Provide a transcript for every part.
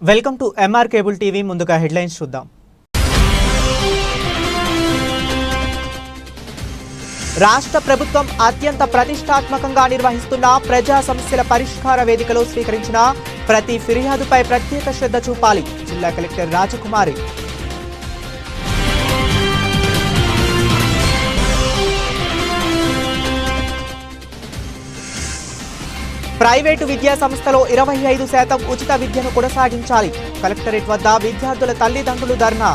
Welcome to MR cable TV. ముందుగా headlines చూద్దాం. రాష్ట్ర ప్రభుత్వం అత్యంత ప్రతిష్టాత్మకంగా నిర్వహిస్తున్న ప్రజా సమస్యల పరిష్కార వేదికలో స్వీకరించిన ప్రతి ఫిర్యాదుపై ప్రత్యేక శ్రద్ధ చూపాలి. జిల్లా కలెక్టర్ రాజకుమారి. ప్రైవేటు విద్యా సంస్థలో 25% ఉచిత విద్యను కొనసాగించాలి. కలెక్టరేట్ వద్ద విద్యార్థుల తల్లిదండ్రులు ధర్నా.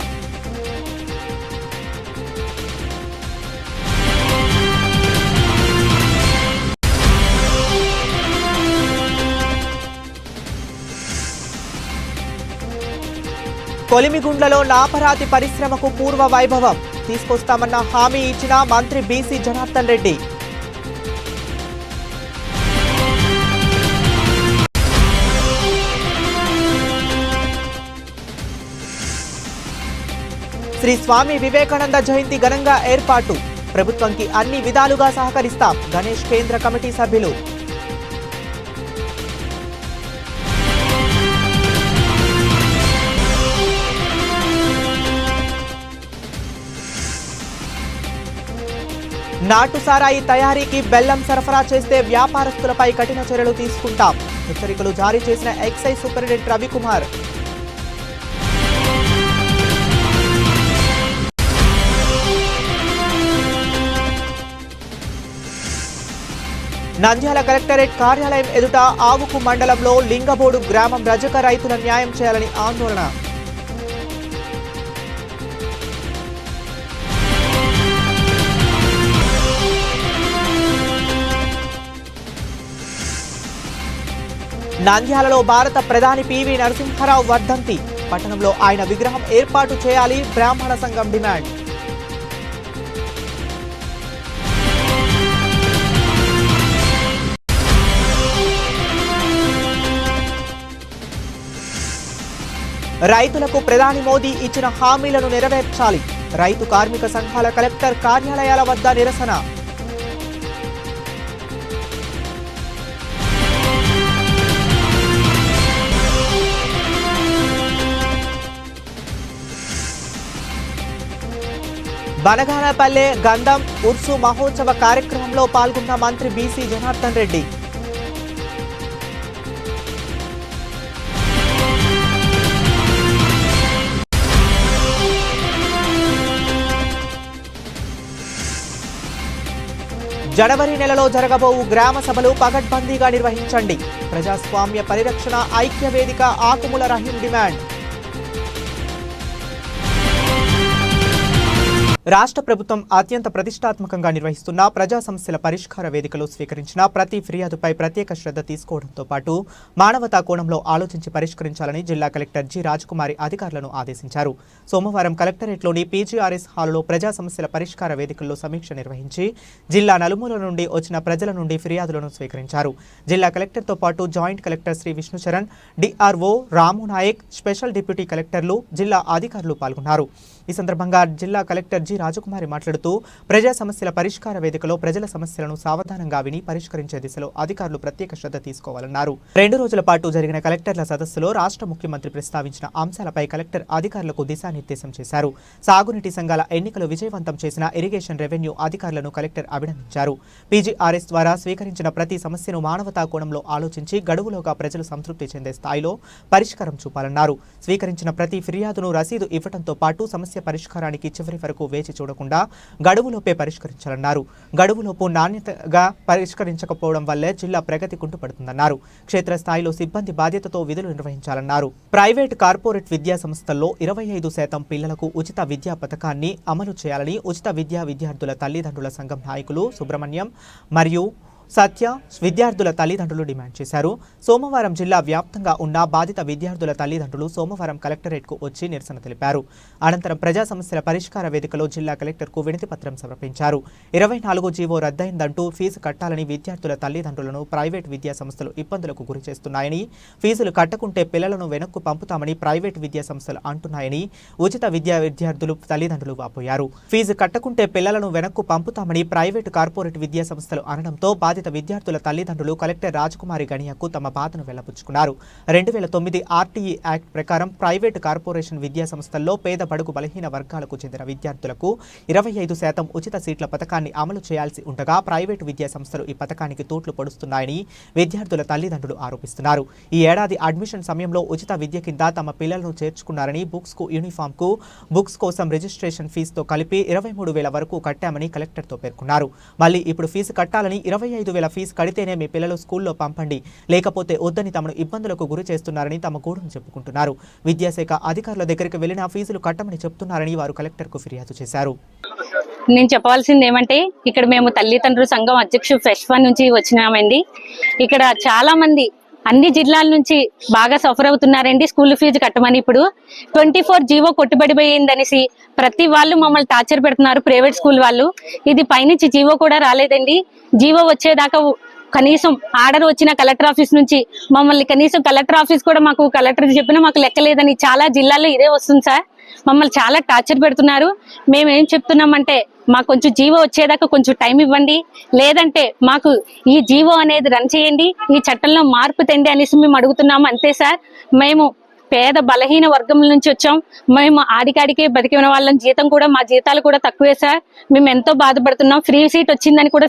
కొలిమిగుండ్లలో నాపరాతి పరిశ్రమకు పూర్వ వైభవం తీసుకొస్తామన్న హామీ ఇచ్చిన మంత్రి బీసీ జనార్దన్ రెడ్డి. శ్రీ స్వామి వివేకానంద జయంతి ఘనంగా ఏర్పాటు. ప్రభుత్వంకి అన్ని విధాలుగా సహకరిస్తాం. గణేష్ కేంద్ర కమిటీ సభ్యులు. నాటు సారాయి తయారీకి బెల్లం సరఫరా చేస్తే వ్యాపారస్తులపై కఠిన చర్యలు తీసుకుంటాం. హెచ్చరికలు జారీ చేసిన excise superintendent Ravikumar. Nandyal collectorate కార్యాలయం ఎదుట ఆవుకు మండలంలో లింగబోడు గ్రామం రజక రైతుల న్యాయం చేయాలని ఆందోళన. నంద్యాలలో భారత ప్రధాని పివి నరసింహారావు వర్ధంతి. పట్టణంలో ఆయన విగ్రహం ఏర్పాటు చేయాలి. బ్రాహ్మణ సంఘం డిమాండ్. రైతులకు ప్రధాని మోదీ ఇచ్చిన హామీలను నెరవేర్చాలి. రైతు కార్మిక సంఘాల కలెక్టర్ కార్యాలయాల వద్ద నిరసన. బనగానపల్లె గంధం ఉర్సు మహోత్సవ కార్యక్రమంలో పాల్గొన్న మంత్రి బీసీ జనార్దన్ రెడ్డి. జనవరి నెలలో జరగబోవు గ్రామ సభలు పకడ్బందీగా నిర్వహించండి. ప్రజాస్వామ్య పరిరక్షణ ఐక్య వేదిక ఆకుముల రహీం డిమాండ్. రాష్ట్ర ప్రభుత్వం అత్యంత ప్రతిష్టాత్మకంగా నిర్వహిస్తున్న ప్రజా సమస్యల పరిష్కార వేదికలో స్వీకరించిన ప్రతి ఫిర్యాదుపై ప్రత్యేక శ్రద్ధ తీసుకోవడంతో పాటు మానవతా కోణంలో ఆలోచించి పరిష్కరించాలని జిల్లా కలెక్టర్ జి రాజకుమారి అధికారులను ఆదేశించారు. సోమవారం కలెక్టరేట్లోని పీజీఆర్ఎస్ హాలులో ప్రజా సమస్యల పరిష్కార వేదికల్లో సమీక్ష నిర్వహించి జిల్లా నలుమూల నుండి వచ్చిన ప్రజల నుండి ఫిర్యాదులను స్వీకరించారు. జిల్లా కలెక్టర్తో పాటు joint collector Shri Vishnucharan, DRO Ramu Nayak, special deputy కలెక్టర్లు, జిల్లా అధికారులు పాల్గొన్నారు. ఈ సందర్భంగా జిల్లా కలెక్టర్ జి రాజకుమారి మాట్లాడుతూ ప్రజా సమస్యల పరిష్కార వేదికలో ప్రజల సమస్యలను సావధానంగా విని పరిష్కరించే దిశలో అధికారులు ప్రత్యేక శ్రద్ధ తీసుకోవాలన్నారు. 2 రోజుల పాటు జరిగిన కలెక్టర్ల సదస్సులో రాష్ట్ర ముఖ్యమంత్రి ప్రస్తావించిన అంశాలపై కలెక్టర్ అధికారులకు దిశానిర్దేశం చేశారు. సాగునీటి సంఘాల ఎన్నికలు విజయవంతం చేసిన ఇరిగేషన్ రెవెన్యూ అధికారులను కలెక్టర్ అభినందించారు. పీజీఆర్ఎస్ ద్వారా స్వీకరించిన ప్రతి సమస్యను మానవతా కోణంలో ఆలోచించి గడువులోగా ప్రజలు సంతృప్తి చెందే స్థాయిలో పరిష్కారం చూపాలన్నారు. స్వీకరించిన ప్రతి ఫిర్యాదును రసీదు ఇవ్వడంతో పాటు సమస్య పరిష్కారానికి చివరి వరకు వేచి చూడకుండా గడువులోపే పరిష్కరించాలన్నారు. గడువులోపు నాణ్యతగా పరిష్కరించకపోవడం వల్లే జిల్లా ప్రగతి కుంటుపడుతుందన్నారు. క్షేత్రస్థాయిలో సిబ్బంది బాధ్యతతో విధులు నిర్వహించాలన్నారు. ప్రైవేట్ కార్పొరేట్ విద్యా సంస్థల్లో 25% పిల్లలకు ఉచిత విద్యా పథకాన్ని అమలు చేయాలని ఉచిత విద్యార్థుల తల్లిదండ్రుల సంఘం నాయకులు సుబ్రహ్మణ్యం మరియు సత్య విద్యార్థుల తల్లిదండ్రులు డిమాండ్ చేశారు. సోమవారం జిల్లా వ్యాప్తంగా ఉన్న బాధిత విద్యార్థుల తల్లిదండ్రులు సోమవారం కలెక్టరేట్కు వచ్చి నిరసన తెలిపారు. అనంతరం ప్రజా సమస్యల పరిష్కార వేదికలో జిల్లా కలెక్టర్కు వినతి పత్రం సమర్పించారు. 24 జీవో రద్దయిందంటూ ఫీజు కట్టాలని విద్యార్థుల తల్లిదండ్రులను ప్రైవేట్ విద్యా సంస్థలు ఇబ్బందులకు గురి చేస్తున్నాయని, ఫీజులు కట్టకుంటే పిల్లలను వెనక్కు పంపుతామని ప్రైవేట్ విద్యా సంస్థలు అంటున్నాయని ఉచిత విద్యార్థులు తల్లిదండ్రులు వాపోయారు. ఫీజు కట్టకుంటే పిల్లలను వెనక్కు పంపుతామని ప్రైవేటు కార్పొరేట్ విద్యా సంస్థలు అనడంతో బాధిత బాధిత విద్యార్థుల తల్లిదండ్రులు కలెక్టర్ రాజకుమారి గణియకు తమ బాధను వెల్లబుచ్చుకున్నారు. 2009 ఆర్టీఈ యాక్ట్ ప్రకారం ప్రైవేటు కార్పొరేషన్ విద్యా సంస్థల్లో పేద బడుగు బలహీన వర్గాలకు చెందిన విద్యార్థులకు 25% ఉచిత సీట్ల పథకాన్ని అమలు చేయాల్సి ఉండగా ప్రైవేటు విద్యా సంస్థలు ఈ పథకానికి తూట్లు పొడుస్తున్నాయని విద్యార్థుల తల్లిదండ్రులు ఆరోపిస్తున్నారు. ఈ ఏడాది అడ్మిషన్ సమయంలో ఉచిత విద్య కింద తమ పిల్లలను చేర్చుకున్నారని బుక్స్ కోసం రిజిస్ట్రేషన్ ఫీజుతో కలిపి 23,000 వరకు కట్టామని కలెక్టర్తో పేర్కొన్నారు. మళ్ళీ ఇప్పుడు ఫీజు కట్టాలని 25,000 ఫీజు కడితేనే మీ పిల్లలు స్కూల్లో పంపండి, లేకపోతే వద్దని తమను ఇబ్బందులకు గురి చేస్తున్నారని తమ గూడును చెప్పుకుంటున్నారు. విద్యాశాఖ అధికారుల దగ్గరికి వెళ్లినా ఫీజులు కట్టమని చెప్తున్నారని వారు కలెక్టర్కు ఫిర్యాదు చేశారు. నేను చెప్పవలసింది ఏమంటే, ఇక్కడ మేము తల్లిదండ్రుల సంఘం అధ్యక్షుడు ఫెస్ట్ వన్ నుంచి వచ్చినామండి. ఇక్కడ చాలా మంది అన్ని జిల్లాల నుంచి బాగా సఫర్ అవుతున్నారండి స్కూల్ ఫీజు కట్టమని. ఇప్పుడు 24 జీవో కొట్టుబడిపోయిందనేసి ప్రతి వాళ్ళు మమ్మల్ని టార్చర్ పెడుతున్నారు, ప్రైవేట్ స్కూల్ వాళ్ళు. ఇది పైనుంచి జీవో కూడా రాలేదండి. జీవో వచ్చేదాకా కనీసం ఆర్డర్ వచ్చిన కలెక్టర్ ఆఫీస్ నుంచి మమ్మల్ని కనీసం కలెక్టర్ ఆఫీస్ కూడా మాకు కలెక్టర్ చెప్పినా మాకు లెక్కలేదని చాలా జిల్లాల్లో ఇదే వస్తుంది సార్. మమ్మల్ని చాలా టార్చర్ పెడుతున్నారు. మేమేం చెప్తున్నామంటే, మాకు కొంచెం జీవో వచ్చేదాకా కొంచెం టైం ఇవ్వండి, లేదంటే మాకు ఈ జీవో అనేది రన్ చేయండి, ఈ చట్టంలో మార్పు తెండి అనేసి మేము అడుగుతున్నాము. అంతే సార్. మేము పేద బలహీన వర్గం నుంచి వచ్చాం. మేము ఆడికాడికే బతికిన వాళ్ళం. జీతం కూడా మా జీతాలు కూడా తక్కువే సార్. మేము ఎంతో బాధపడుతున్నాం. ఫ్రీ సీట్ వచ్చిందని కూడా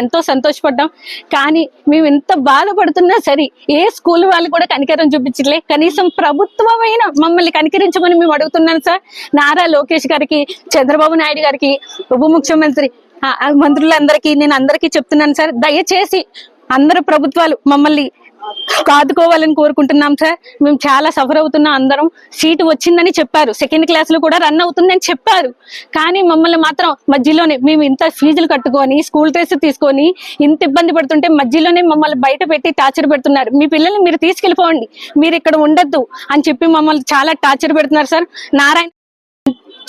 ఎంతో సంతోషపడ్డాం. కానీ మేము ఎంత బాధపడుతున్నా సరే ఏ స్కూల్ వాళ్ళు కూడా కనికరం చూపించలే. కనీసం ప్రభుత్వమైన మమ్మల్ని కనికరించమని మేము అడుగుతున్నాం సార్. నారా లోకేష్ గారికి, చంద్రబాబు నాయుడు గారికి, ఉప ముఖ్యమంత్రి మంత్రులందరికీ నేను అందరికీ చెప్తున్నాను సార్, దయచేసి అందరు ప్రభుత్వాలు మమ్మల్ని కాదుకోవాలని కోరుకుంటున్నాం సార్. మేము చాలా సఫర్ అవుతున్నాం. అందరం సీటు వచ్చిందని చెప్పారు, సెకండ్ క్లాస్ లో కూడా రన్ అవుతుందని చెప్పారు. కానీ మమ్మల్ని మాత్రం మధ్యలోనే మేము ఇంత ఫీజులు కట్టుకొని స్కూల్ డ్రెస్ తీసుకొని ఇంత ఇబ్బంది పడుతుంటే మధ్యలోనే మమ్మల్ని బయట పెట్టి టార్చర్ పెడుతున్నారు. మీ పిల్లల్ని మీరు తీసుకెళ్ళిపోండి, మీరు ఇక్కడ ఉండొద్దు అని చెప్పి మమ్మల్ని చాలా టార్చర్ పెడుతున్నారు సార్. నారాయణ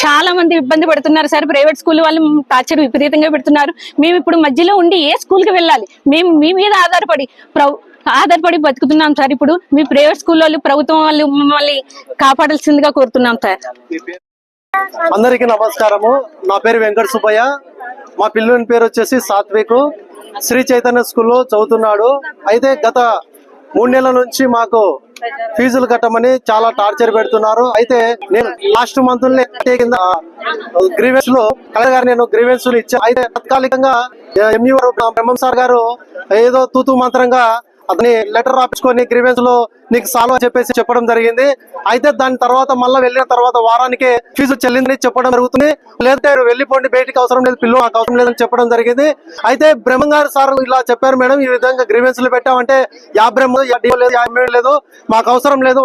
చాలా మంది ఇబ్బంది పడుతున్నారు సార్. ప్రైవేట్ స్కూల్ వాళ్ళు టార్చర్ విపరీతంగా పెడుతున్నారు. మేము ఇప్పుడు మధ్యలో ఉండి ఏ స్కూల్ కి వెళ్ళాలి? మేము మీ మీద ఆధారపడి బతుకుతున్నాం సార్. ఇప్పుడు మీ ప్రైవేట్ స్కూల్ వాళ్ళు, ప్రభుత్వం వాళ్ళు మమ్మల్ని కాపాడాల్సిందిగా కోరుతున్నాం సార్. అందరికీ నమస్కారము. నా పేరు వెంకట సుబ్బయ్య. మా పిల్లని పేరు వచ్చేసి సాత్విక్. శ్రీ చైతన్య స్కూల్లో చదువుతున్నాడు. అయితే గత 3 నెలల నుంచి మాకు ఫీజులు కట్టమని చాలా టార్చర్ పెడుతున్నారు. అయితే నేను లాస్ట్ మంత్ కింద గ్రీవెన్స్ లో కలెక్టర్ గారు నేను గ్రీవెన్స్ ఇచ్చా. అయితే తాత్కాలికంగా ఎంఈఓ బ్రహ్మం సార్ గారు ఏదో తూతూ మంత్రంగా అతని లెటర్ రాపించుకొని గ్రీవెన్స్ లో నీకు సాల్వ్ చెప్పేసి చెప్పడం జరిగింది. అయితే దాని తర్వాత మళ్ళీ వెళ్ళిన తర్వాత వారానికి ఫీజు చెల్లిందని చెప్పడం జరుగుతుంది. లేదంటే వెళ్ళిపోండి, బయటికి అవసరం లేదు, పిల్లలు నాకు అవసరం లేదని చెప్పడం జరిగింది. అయితే బ్రహ్మం గారు సార్ ఇలా చెప్పారు, మేడం ఈ విధంగా గ్రీవెన్స్ లో పెట్టామంటే లేదు, మాకు అవసరం లేదు,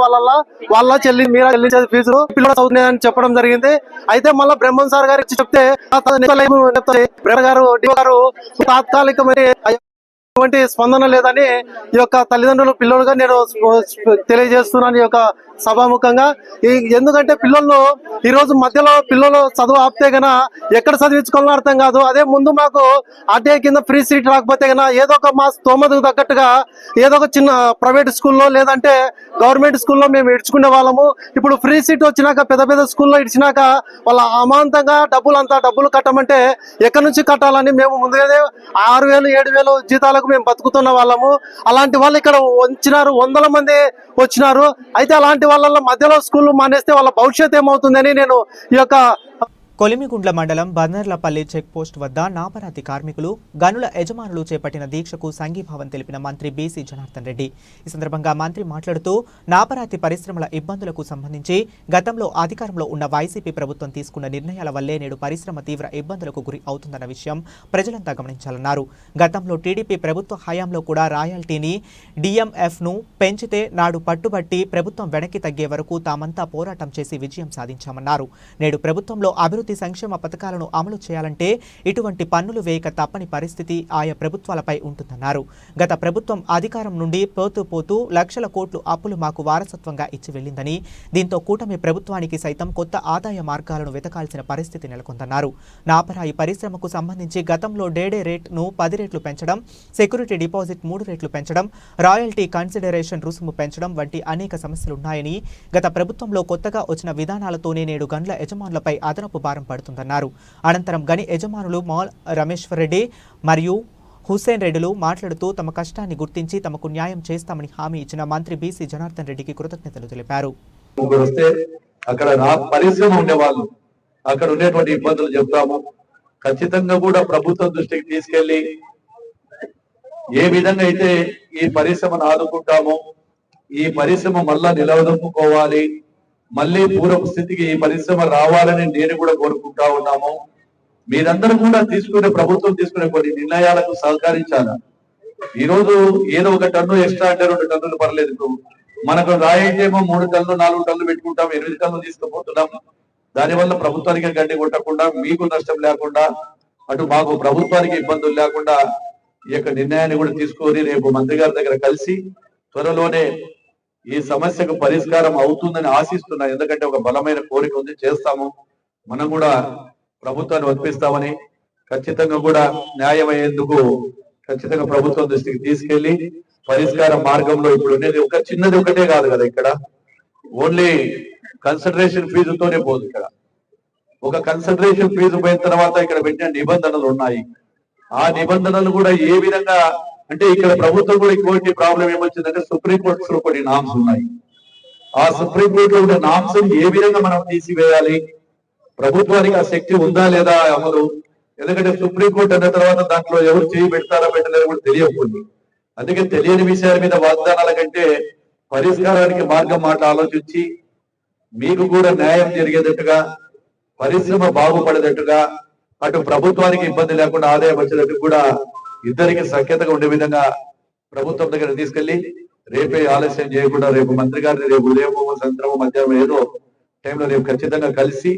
వాళ్ళ చెల్లించేది ఫీజులు పిల్లలు చదువుతున్నాయని చెప్పడం జరిగింది. అయితే మళ్ళీ బ్రహ్మం సార్ గారు చెప్తే బ్రహ్మ గారు తాత్కాలికమైన స్పందన లేదని ఈ యొక్క తల్లిదండ్రులు పిల్లలుగా నేను తెలియజేస్తున్నాను ఈ యొక్క సభాముఖంగా. ఎందుకంటే పిల్లలు ఈ రోజు మధ్యలో పిల్లలు చదువు ఆపితే గన ఎక్కడ చదివించుకోవాలో అర్థం కాదు. అదే ముందు మాకు ఆర్టీఐ కింద ఫ్రీ సీట్ రాకపోతే గన ఏదో ఒక మా స్తోమతకు తగ్గట్టుగా ఏదో ఒక చిన్న ప్రైవేట్ స్కూల్లో లేదంటే గవర్నమెంట్ స్కూల్లో మేము ఇడ్చుకునే వాళ్ళము. ఇప్పుడు ఫ్రీ సీట్ వచ్చినాక పెద్ద స్కూల్లో ఇచ్చినాక వాళ్ళ అమాంతంగా డబ్బులు కట్టమంటే ఎక్కడి నుంచి కట్టాలని మేము ముందుగానే 6,000 7,000 జీతాలకు మేము బతుకుతున్న వాళ్ళము. అలాంటి వాళ్ళు ఇక్కడ వచ్చినారు, 100 మంది వచ్చినారు. అయితే అలాంటి వాళ్ళ మధ్యలో స్కూల్ మానేస్తే వాళ్ళ భవిష్యత్ ఏమవుతుందని నేను ఈ యొక్క కొలిమిగుండ్ల మండలం బర్నర్లపల్లి చెక్ పోస్ట్ వద్ద నాపరాతి కార్మికులు, గనుల యజమానులు చేపట్టిన దీక్షకు సంఘీభావం తెలిపిన మంత్రి బీసీ జనార్దన్ రెడ్డి. ఈ సందర్భంగా మంత్రి మాట్లాడుతూ నాపరాతి పరిశ్రమల ఇబ్బందులకు సంబంధించి గతంలో అధికారంలో ఉన్న వైసీపీ ప్రభుత్వం తీసుకున్న నిర్ణయాల వల్లే నేడు పరిశ్రమ తీవ్ర ఇబ్బందులకు గురి అవుతుందన్న విషయం ప్రజలంతా గమనించాలన్నారు. గతంలో టీడీపీ ప్రభుత్వ హయాంలో కూడా రాయల్టీని డిఎంఎఫ్ను పెంచితే నాడు పట్టుబట్టి ప్రభుత్వం వెనక్కి తగ్గే వరకు తామంతా పోరాటం చేసి విజయం సాధించామన్నారు. నేడు ప్రభుత్వంలో అభివృద్ధి సంక్షేమ పథకాలను అమలు చేయాలంటే ఇటువంటి పన్నులు వేయక తప్పని పరిస్థితి ఆయా ప్రభుత్వాలపై ఉంటుందన్నారు. గత ప్రభుత్వం అధికారం నుండి పోతూ లక్షల కోట్లు అప్పులు మాకు వారసత్వంగా ఇచ్చి వెళ్లిందని, దీంతో కూటమి ప్రభుత్వానికి సైతం కొత్త ఆదాయ మార్గాలను వెతకాల్సిన పరిస్థితి నెలకొందన్నారు. నాపరాయి పరిశ్రమకు సంబంధించి గతంలో డేడే రేట్ను 10 రెట్లు పెంచడం, సెక్యూరిటీ డిపాజిట్ 3 రెట్లు పెంచడం, రాయల్టీ కన్సిడరేషన్ రుసుము పెంచడం వంటి అనేక సమస్యలున్నాయని, గత ప్రభుత్వంలో కొత్తగా వచ్చిన విధానాలతోనే నేడు గనుల యజమానులపై అదనపు భారం పడుతుందన్నారు. అనంతరం గని యజమానులు మాల్ రమేశ్వర్ రెడ్డి మరియు హుస్సేన్ రెడ్డిలు మాట్లాడుతూ తమ కష్టాన్ని గుర్తించి తమకు న్యాయం చేస్తామని హామీ ఇచ్చిన మంత్రి బీసీ జనార్దన్ రెడ్డికి కృతజ్ఞతలు తెలిపారు. అక్కడ పరిశ్రమ ఉండేవాళ్ళు అక్కడ ఉండేటువంటి ఇబ్బందులు చెప్తాము. ఖచ్చితంగా కూడా ప్రభుత్వం దృష్టికి తీసుకెళ్లి ఏ విధంగా అయితే ఈ పరిశ్రమను ఆదుకుంటామో ఈ పరిశ్రమ మళ్ళా నిలవదొక్కుకోవాలి, మళ్ళీ పూర్వపు స్థితికి ఈ పరిశ్రమ రావాలని నేను కూడా కోరుకుంటా ఉన్నాము. మీరందరూ కూడా ప్రభుత్వం తీసుకునే కొన్ని నిర్ణయాలకు సహకరించాలి. ఈ రోజు ఏదో ఒక టన్ను ఎక్స్ట్రా అంటే 2 టన్నులు పర్లేదు, మనకు రాయితేమో 3 టన్నులు 4 టన్నులు పెట్టుకుంటాం, 8 టన్నులు తీసుకుపోతున్నాం. దానివల్ల ప్రభుత్వానికి గడ్డి కొట్టకుండా, మీకు నష్టం లేకుండా, అటు మాకు ప్రభుత్వానికి ఇబ్బందులు లేకుండా ఈ యొక్క నిర్ణయాన్ని కూడా తీసుకొని రేపు మంత్రి గారి దగ్గర కలిసి త్వరలోనే ఈ సమస్యకు పరిష్కారం అవుతుందని ఆశిస్తున్నా. ఎందుకంటే ఒక బలమైన కోరిక ఉంది, చేస్తాము. మనం కూడా ప్రభుత్వాన్ని ఒప్పిస్తామని, ఖచ్చితంగా కూడా న్యాయం అయ్యేందుకు ఖచ్చితంగా ప్రభుత్వం దృష్టికి తీసుకెళ్లి పరిష్కార మార్గంలో ఇప్పుడు ఉండేది ఒక చిన్నది ఒకటే కాదు కదా, ఇక్కడ ఓన్లీ కన్సిడరేషన్ ఫీజుతోనే పోదు. ఇక్కడ ఒక కన్సిడరేషన్ ఫీజు పోయిన తర్వాత ఇక్కడ పెట్టిన నిబంధనలు ఉన్నాయి. ఆ నిబంధనలు కూడా ఏ విధంగా అంటే ఇక్కడ ప్రభుత్వం కూడా ఇంకోటి ప్రాబ్లం ఏమొచ్చిందంటే సుప్రీంకోర్టు లో కొన్ని నామ్స్ ఉన్నాయి. ఆ సుప్రీంకోర్టులో ఉన్న నామ్స్ ఏ విధంగా మనం తీసివేయాలి, ప్రభుత్వానికి ఆ శక్తి ఉందా లేదా అమలు. ఎందుకంటే సుప్రీంకోర్టు అన్న తర్వాత దాంట్లో ఎవరు చేయి పెడతారా పెట్టలేరు కూడా తెలియకపోయింది. అందుకే తెలియని విషయాల మీద వాగ్దానాల కంటే పరిష్కారానికి మార్గం మాట ఆలోచించి మీకు కూడా న్యాయం జరిగేటట్టుగా, పరిశ్రమ బాగుపడేటట్టుగా, అటు ప్రభుత్వానికి ఇబ్బంది లేకుండా ఆదాయం వచ్చేటట్టు కూడా ఇద్దరికి సఖ్యతగా ఉండే విధంగా ప్రభుత్వం దగ్గర తీసుకెళ్లి రేపే ఆలస్యం చేయకుండా రేపు మంత్రి గారిని రేపు ఉదయమో సాయంత్రమో మధ్యాహ్నం ఏదో టైంలో రేపు ఖచ్చితంగా కలిసి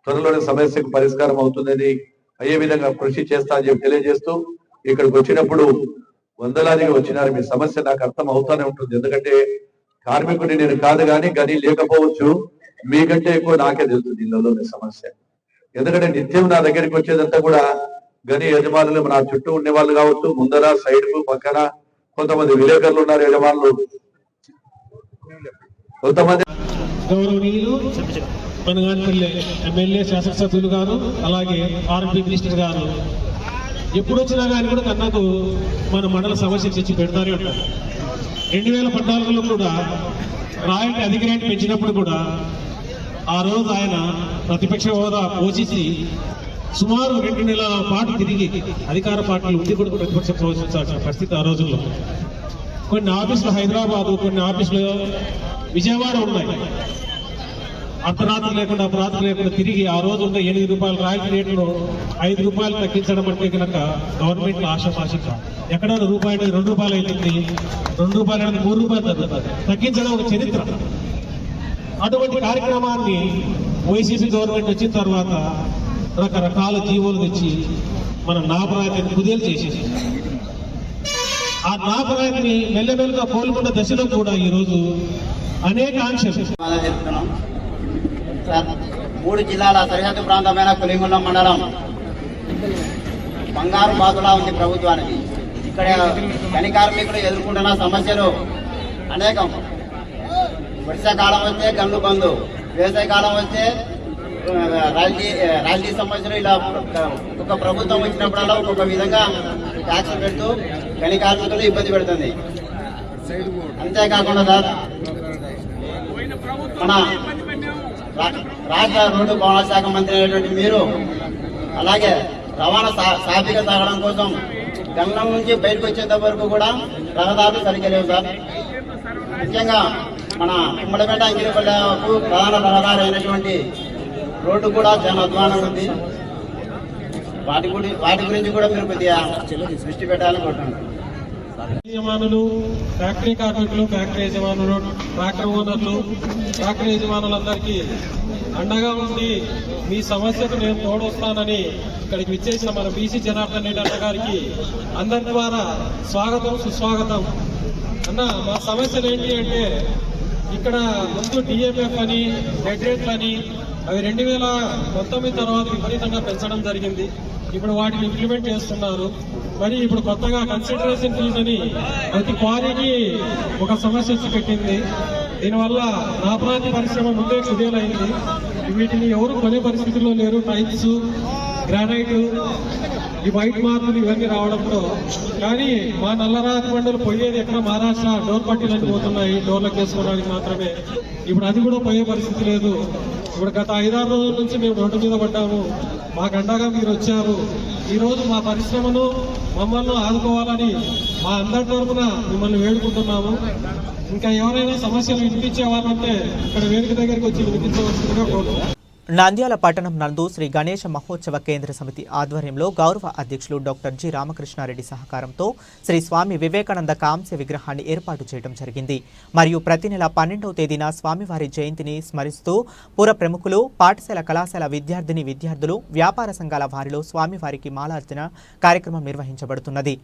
త్వరలోనే సమస్యకు పరిష్కారం అవుతుందని అయ్యే విధంగా కృషి చేస్తా అని చెప్పి తెలియజేస్తూ, ఇక్కడికి వచ్చినప్పుడు వందలాదిగా వచ్చినారు. మీ సమస్య నాకు అర్థం అవుతానే ఉంటుంది. ఎందుకంటే కార్మికుడిని నేను కాదు కానీ గని లేకపోవచ్చు, మీకంటే ఎక్కువ నాకే తెలుస్తుంది ఇళ్ళలోని సమస్య. ఎందుకంటే నిత్యం నా దగ్గరికి వచ్చేదంతా కూడా గని యజమానులు, నా చుట్టూ ఉండే వాళ్ళు కావచ్చు, ముందర సైడ్ కు పక్కన కొంతమంది విలేకరులు ఉన్నారు, యజమానులు, కొంతమంది గౌరవనీయులు మనగానపల్లి ఎమ్మెల్యే శాసనసభ్యులు గారు, అలాగే ఆర్ఎంపీ మినిస్టర్ గారు ఎప్పుడు వచ్చినా కానీ కూడా కన్నాకు మన మండల సమస్యలు తెచ్చి పెడతారే ఉంటారు. 2014లో కూడా రాయల్టీ అధిక రేటు పెంచినప్పుడు కూడా ఆ రోజు ఆయన ప్రతిపక్ష హోదా పోషించి సుమారు 2 నెలల పాటు తిరిగి అధికార పార్టీలు ఉండి కూడా ప్రతిపక్షం పోషించాల్సిన పరిస్థితి ఆ రోజుల్లో. కొన్ని ఆఫీసులు హైదరాబాదు, కొన్ని ఆఫీసులు విజయవాడ ఉన్నాయి. అర్ధరాత్రి లేకుండా అపరాత్రి లేకుండా తిరిగి ఆ రోజు ఉన్న 8 రూపాయల రాయల్టీ రేట్లను 5 రూపాయలు తగ్గించడం అంటే కనుక గవర్నమెంట్ ఆశాపాషిక ఎక్కడ రూపాయి 2 రూపాయలు అవుతుంది, 2 రూపాయలు 3 రూపాయలు తగ్గుతుంది. తగ్గించడం ఒక చరిత్ర. అటువంటి కార్యక్రమాన్ని వైసీపీ గవర్నమెంట్ వచ్చిన తర్వాత రకరకాల జీవోలు తెచ్చి మన నాపరాయిని కుదేలు చేసేసి ఆ నాపరాయిని మెల్లమెల్లగా కోలుకున్న దశలో కూడా ఈరోజు అనేక ఆంక్షలు. 3 జిల్లాల సరిహద్దు ప్రాంతమైన పులిగుండం మండలం బంగారు బాతులా ఉంది ప్రభుత్వానికి. ఇక్కడ గని కార్మికులు ఎదుర్కొంటున్న సమస్యలు అనేకం. వర్షాకాలం వస్తే గన్ను బంధు, వేసవికాలం వస్తే రాజకీయ సమస్యలు, ఇలా ఒక్కొక్క ప్రభుత్వం వచ్చినప్పుడల్లా ఒక్కొక్క విధంగా ట్యాక్స్ పెడుతూ గని కార్మికులు ఇబ్బంది పెడుతుంది. అంతేకాకుండా సార్ మన రాష్ట్ర రోడ్డు భవన శాఖ మంత్రి అయినటువంటి మీరు, అలాగే రవాణా సాఫీగా సాగడం కోసం గమనం నుంచి బయటకు వచ్చేంత వరకు కూడా రహదారులు సరిగ్గా లేవు సార్. ముఖ్యంగా మన ఉమ్మడిపేట అంగిరిపల్లెకు ప్రధాన రహదారి అయినటువంటి రోడ్డు కూడా చాలా అధ్వానంగా ఉంది. వాటి గురించి కూడా మీరు కొద్దిగా దృష్టి పెట్టాలని కోరుతున్నాను. యజమానులు, ఫ్యాక్టరీ కార్మికులు, ఫ్యాక్టరీ యజమానులు, ట్రాక్టర్ ఓనర్లు, ట్రాక్టర్ యజమానులందరికీ అండగా ఉండి మీ సమస్యకు నేను తోడొస్తానని ఇక్కడికి విచ్చేసిన మన బీసీ జనార్దన్ రెడ్డి అన్న గారికి అందరి ద్వారా స్వాగతం, సుస్వాగతం. అన్న, మా సమస్యలు ఏంటి అంటే ఇక్కడ ముందు డిఎంఎఫ్ అని, నెట్ రేట్లు అని అవి 2019 తర్వాత విపరీతంగా పెంచడం జరిగింది. ఇప్పుడు వాటిని ఇంప్లిమెంట్ చేస్తున్నారు. మరి ఇప్పుడు కొత్తగా కన్సిడరేషన్ ఫీజు అని ప్రతి క్వారీకి ఒక సమస్య వచ్చి పెట్టింది. దీనివల్ల నాపరాతి పరిశ్రమ ముందే కుదేలైంది. వీటిని ఎవరు కొనే పరిస్థితుల్లో లేరు. టైల్స్, గ్రానైట్, ఈ వైట్ మార్కులు ఇవన్నీ రావడంతో. కానీ మా నల్లరాతి బండులు పోయేది ఎక్కడ మహారాష్ట్ర డోర్ పట్టీలన్నీ పోతున్నాయి, డోర్లకు వేసుకోవడానికి మాత్రమే. ఇప్పుడు అది కూడా పోయే పరిస్థితి లేదు. ఇప్పుడు గత 5-6 రోజుల నుంచి మేము రోడ్డు మీద పడ్డాము. మాకు అండగా మీరు వచ్చారు. ఈ రోజు మా పరిశ్రమను మమ్మల్ని ఆదుకోవాలని మా అందరి తరఫున మిమ్మల్ని వేడుకుంటున్నాము. ఇంకా ఎవరైనా సమస్యలు వినిపించే వాళ్ళంటే ఇక్కడ వేదిక దగ్గరికి వచ్చి వినిపించవలసిందిగా కోరుతున్నాం. నంద్యాల పట్టణం నందు శ్రీ గణేష మహోత్సవ కేంద్ర సమితి ఆధ్వర్యంలో గౌరవ అధ్యక్షులు డాక్టర్ జి రామకృష్ణారెడ్డి సహకారంతో శ్రీ స్వామి వివేకానంద కాంస్య విగ్రహాన్ని ఏర్పాటు చేయడం జరిగింది. మరియు ప్రతి నెల 12వ తేదీన స్వామివారి జయంతిని స్మరిస్తూ పుర ప్రముఖులు, పాఠశాల కళాశాల విద్యార్థులు, వ్యాపార సంఘాల వారిలో స్వామివారికి మాలార్చన కార్యక్రమం నిర్వహించబడుతున్నది.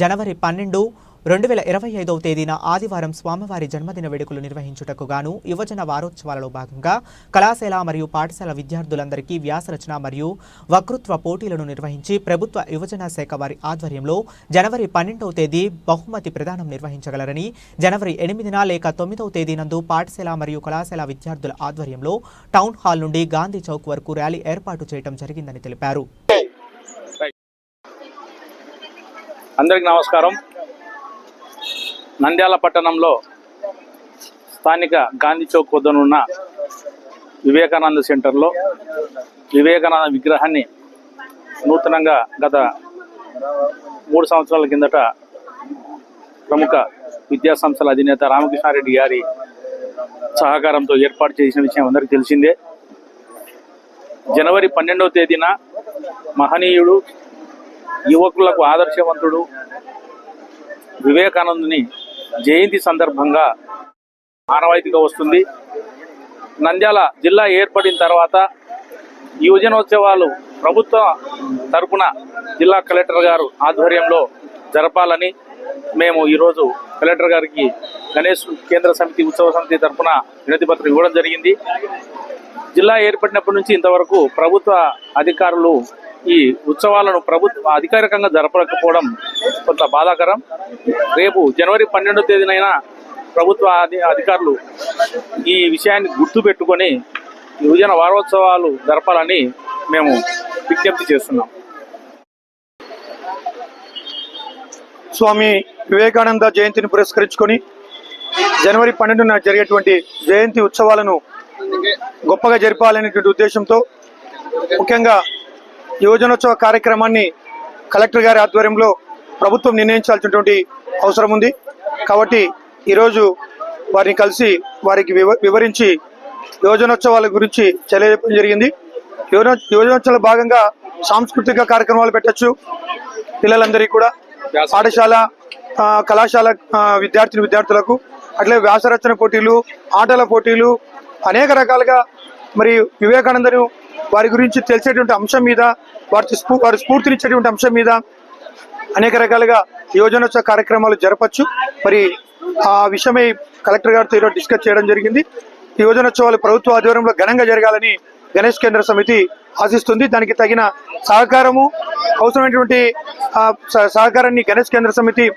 జనవరి 12, 2025వ తేదీన ఆదివారం స్వామివారి జన్మదిన వేడుకలు నిర్వహించుటకు గాను యువజన వారోత్సవాలలో భాగంగా కళాశాల మరియు పాఠశాల విద్యార్థులందరికీ వ్యాసరచన మరియు వక్తృత్వ పోటీలను నిర్వహించి ప్రభుత్వ యువజన శాఖ వారి ఆధ్వర్యంలో జనవరి 12వ తేదీ బహుమతి ప్రదానం నిర్వహించగలరని, జనవరి 8న లేక 9వ తేదీనందు పాఠశాల మరియు కళాశాల విద్యార్థుల ఆధ్వర్యంలో టౌన్ హాల్ నుండి గాంధీ చౌక్ వరకు ర్యాలీ ఏర్పాటు చేయడం జరిగిందని తెలిపారు. అందరికీ నమస్కారం. నంద్యాల పట్టణంలో స్థానిక గాంధీ చౌక్ వద్దనున్న వివేకానంద సెంటర్లో వివేకానంద విగ్రహాన్ని నూతనంగా గత 3 సంవత్సరాల కిందట ప్రముఖ విద్యాసంస్థల అధినేత రామకృష్ణారెడ్డి గారి సహకారంతో ఏర్పాటు చేసిన విషయం అందరికీ తెలిసిందే. జనవరి 12వ తేదీన మహనీయుడు, యువకులకు ఆదర్శవంతుడు వివేకానందుని జయంతి సందర్భంగా ఆనవాయితీగా వస్తుంది. నంద్యాల జిల్లా ఏర్పడిన తర్వాత యువజనోత్సవాలు ప్రభుత్వ తరపున జిల్లా కలెక్టర్ గారు ఆధ్వర్యంలో జరపాలని మేము ఈరోజు కలెక్టర్ గారికి గణేష్ కేంద్ర సమితి ఉత్సవ సమితి తరపున వినతి పత్రం ఇవ్వడం జరిగింది. జిల్లా ఏర్పడినప్పటి నుంచి ఇంతవరకు ప్రభుత్వ అధికారులు ఈ ఉత్సవాలను అధికారికంగా జరపకపోవడం కొంత బాధాకరం. రేపు జనవరి 12వ తేదీనైనా ప్రభుత్వ అధికారులు ఈ విషయాన్ని గుర్తు పెట్టుకొని యువజన వారోత్సవాలు జరపాలని మేము విజ్ఞప్తి చేస్తున్నాం. స్వామి వివేకానంద జయంతిని పురస్కరించుకొని జనవరి 12న జరిగేటువంటి జయంతి ఉత్సవాలను గొప్పగా జరపాలనేటువంటి ఉద్దేశంతో ముఖ్యంగా యువజనోత్సవ కార్యక్రమాన్ని కలెక్టర్ గారి ఆధ్వర్యంలో ప్రభుత్వం నిర్ణయించాల్సినటువంటి అవసరం ఉంది. కాబట్టి ఈరోజు వారిని కలిసి వారికి వివరించి యువజనోత్సవాల గురించి తెలియజేయడం జరిగింది. యువజనోత్సవాల భాగంగా సాంస్కృతిక కార్యక్రమాలు పెట్టచ్చు. పిల్లలందరికీ కూడా పాఠశాల కళాశాల విద్యార్థులకు అట్లే వ్యాసరచన పోటీలు, ఆటల పోటీలు, అనేక రకాలుగా మరి వివేకానందను వారి గురించి తెలిసేటువంటి అంశం మీద, వారి స్ఫూర్తినిచ్చేటువంటి అంశం మీద అనేక రకాలుగా యువజనోత్సవ కార్యక్రమాలు జరపచ్చు. మరి ఆ విషయమై కలెక్టర్ గారితో ఈరోజు డిస్కస్ చేయడం జరిగింది. యువజనోత్సవాలు ప్రభుత్వ ఆధ్వర్యంలో ఘనంగా జరగాలని గణేష్ కేంద్ర సమితి ఆశిస్తుంది. దానికి తగిన సహకారము, అవసరమైనటువంటి సహకారాన్ని గణేష్ కేంద్ర సమితి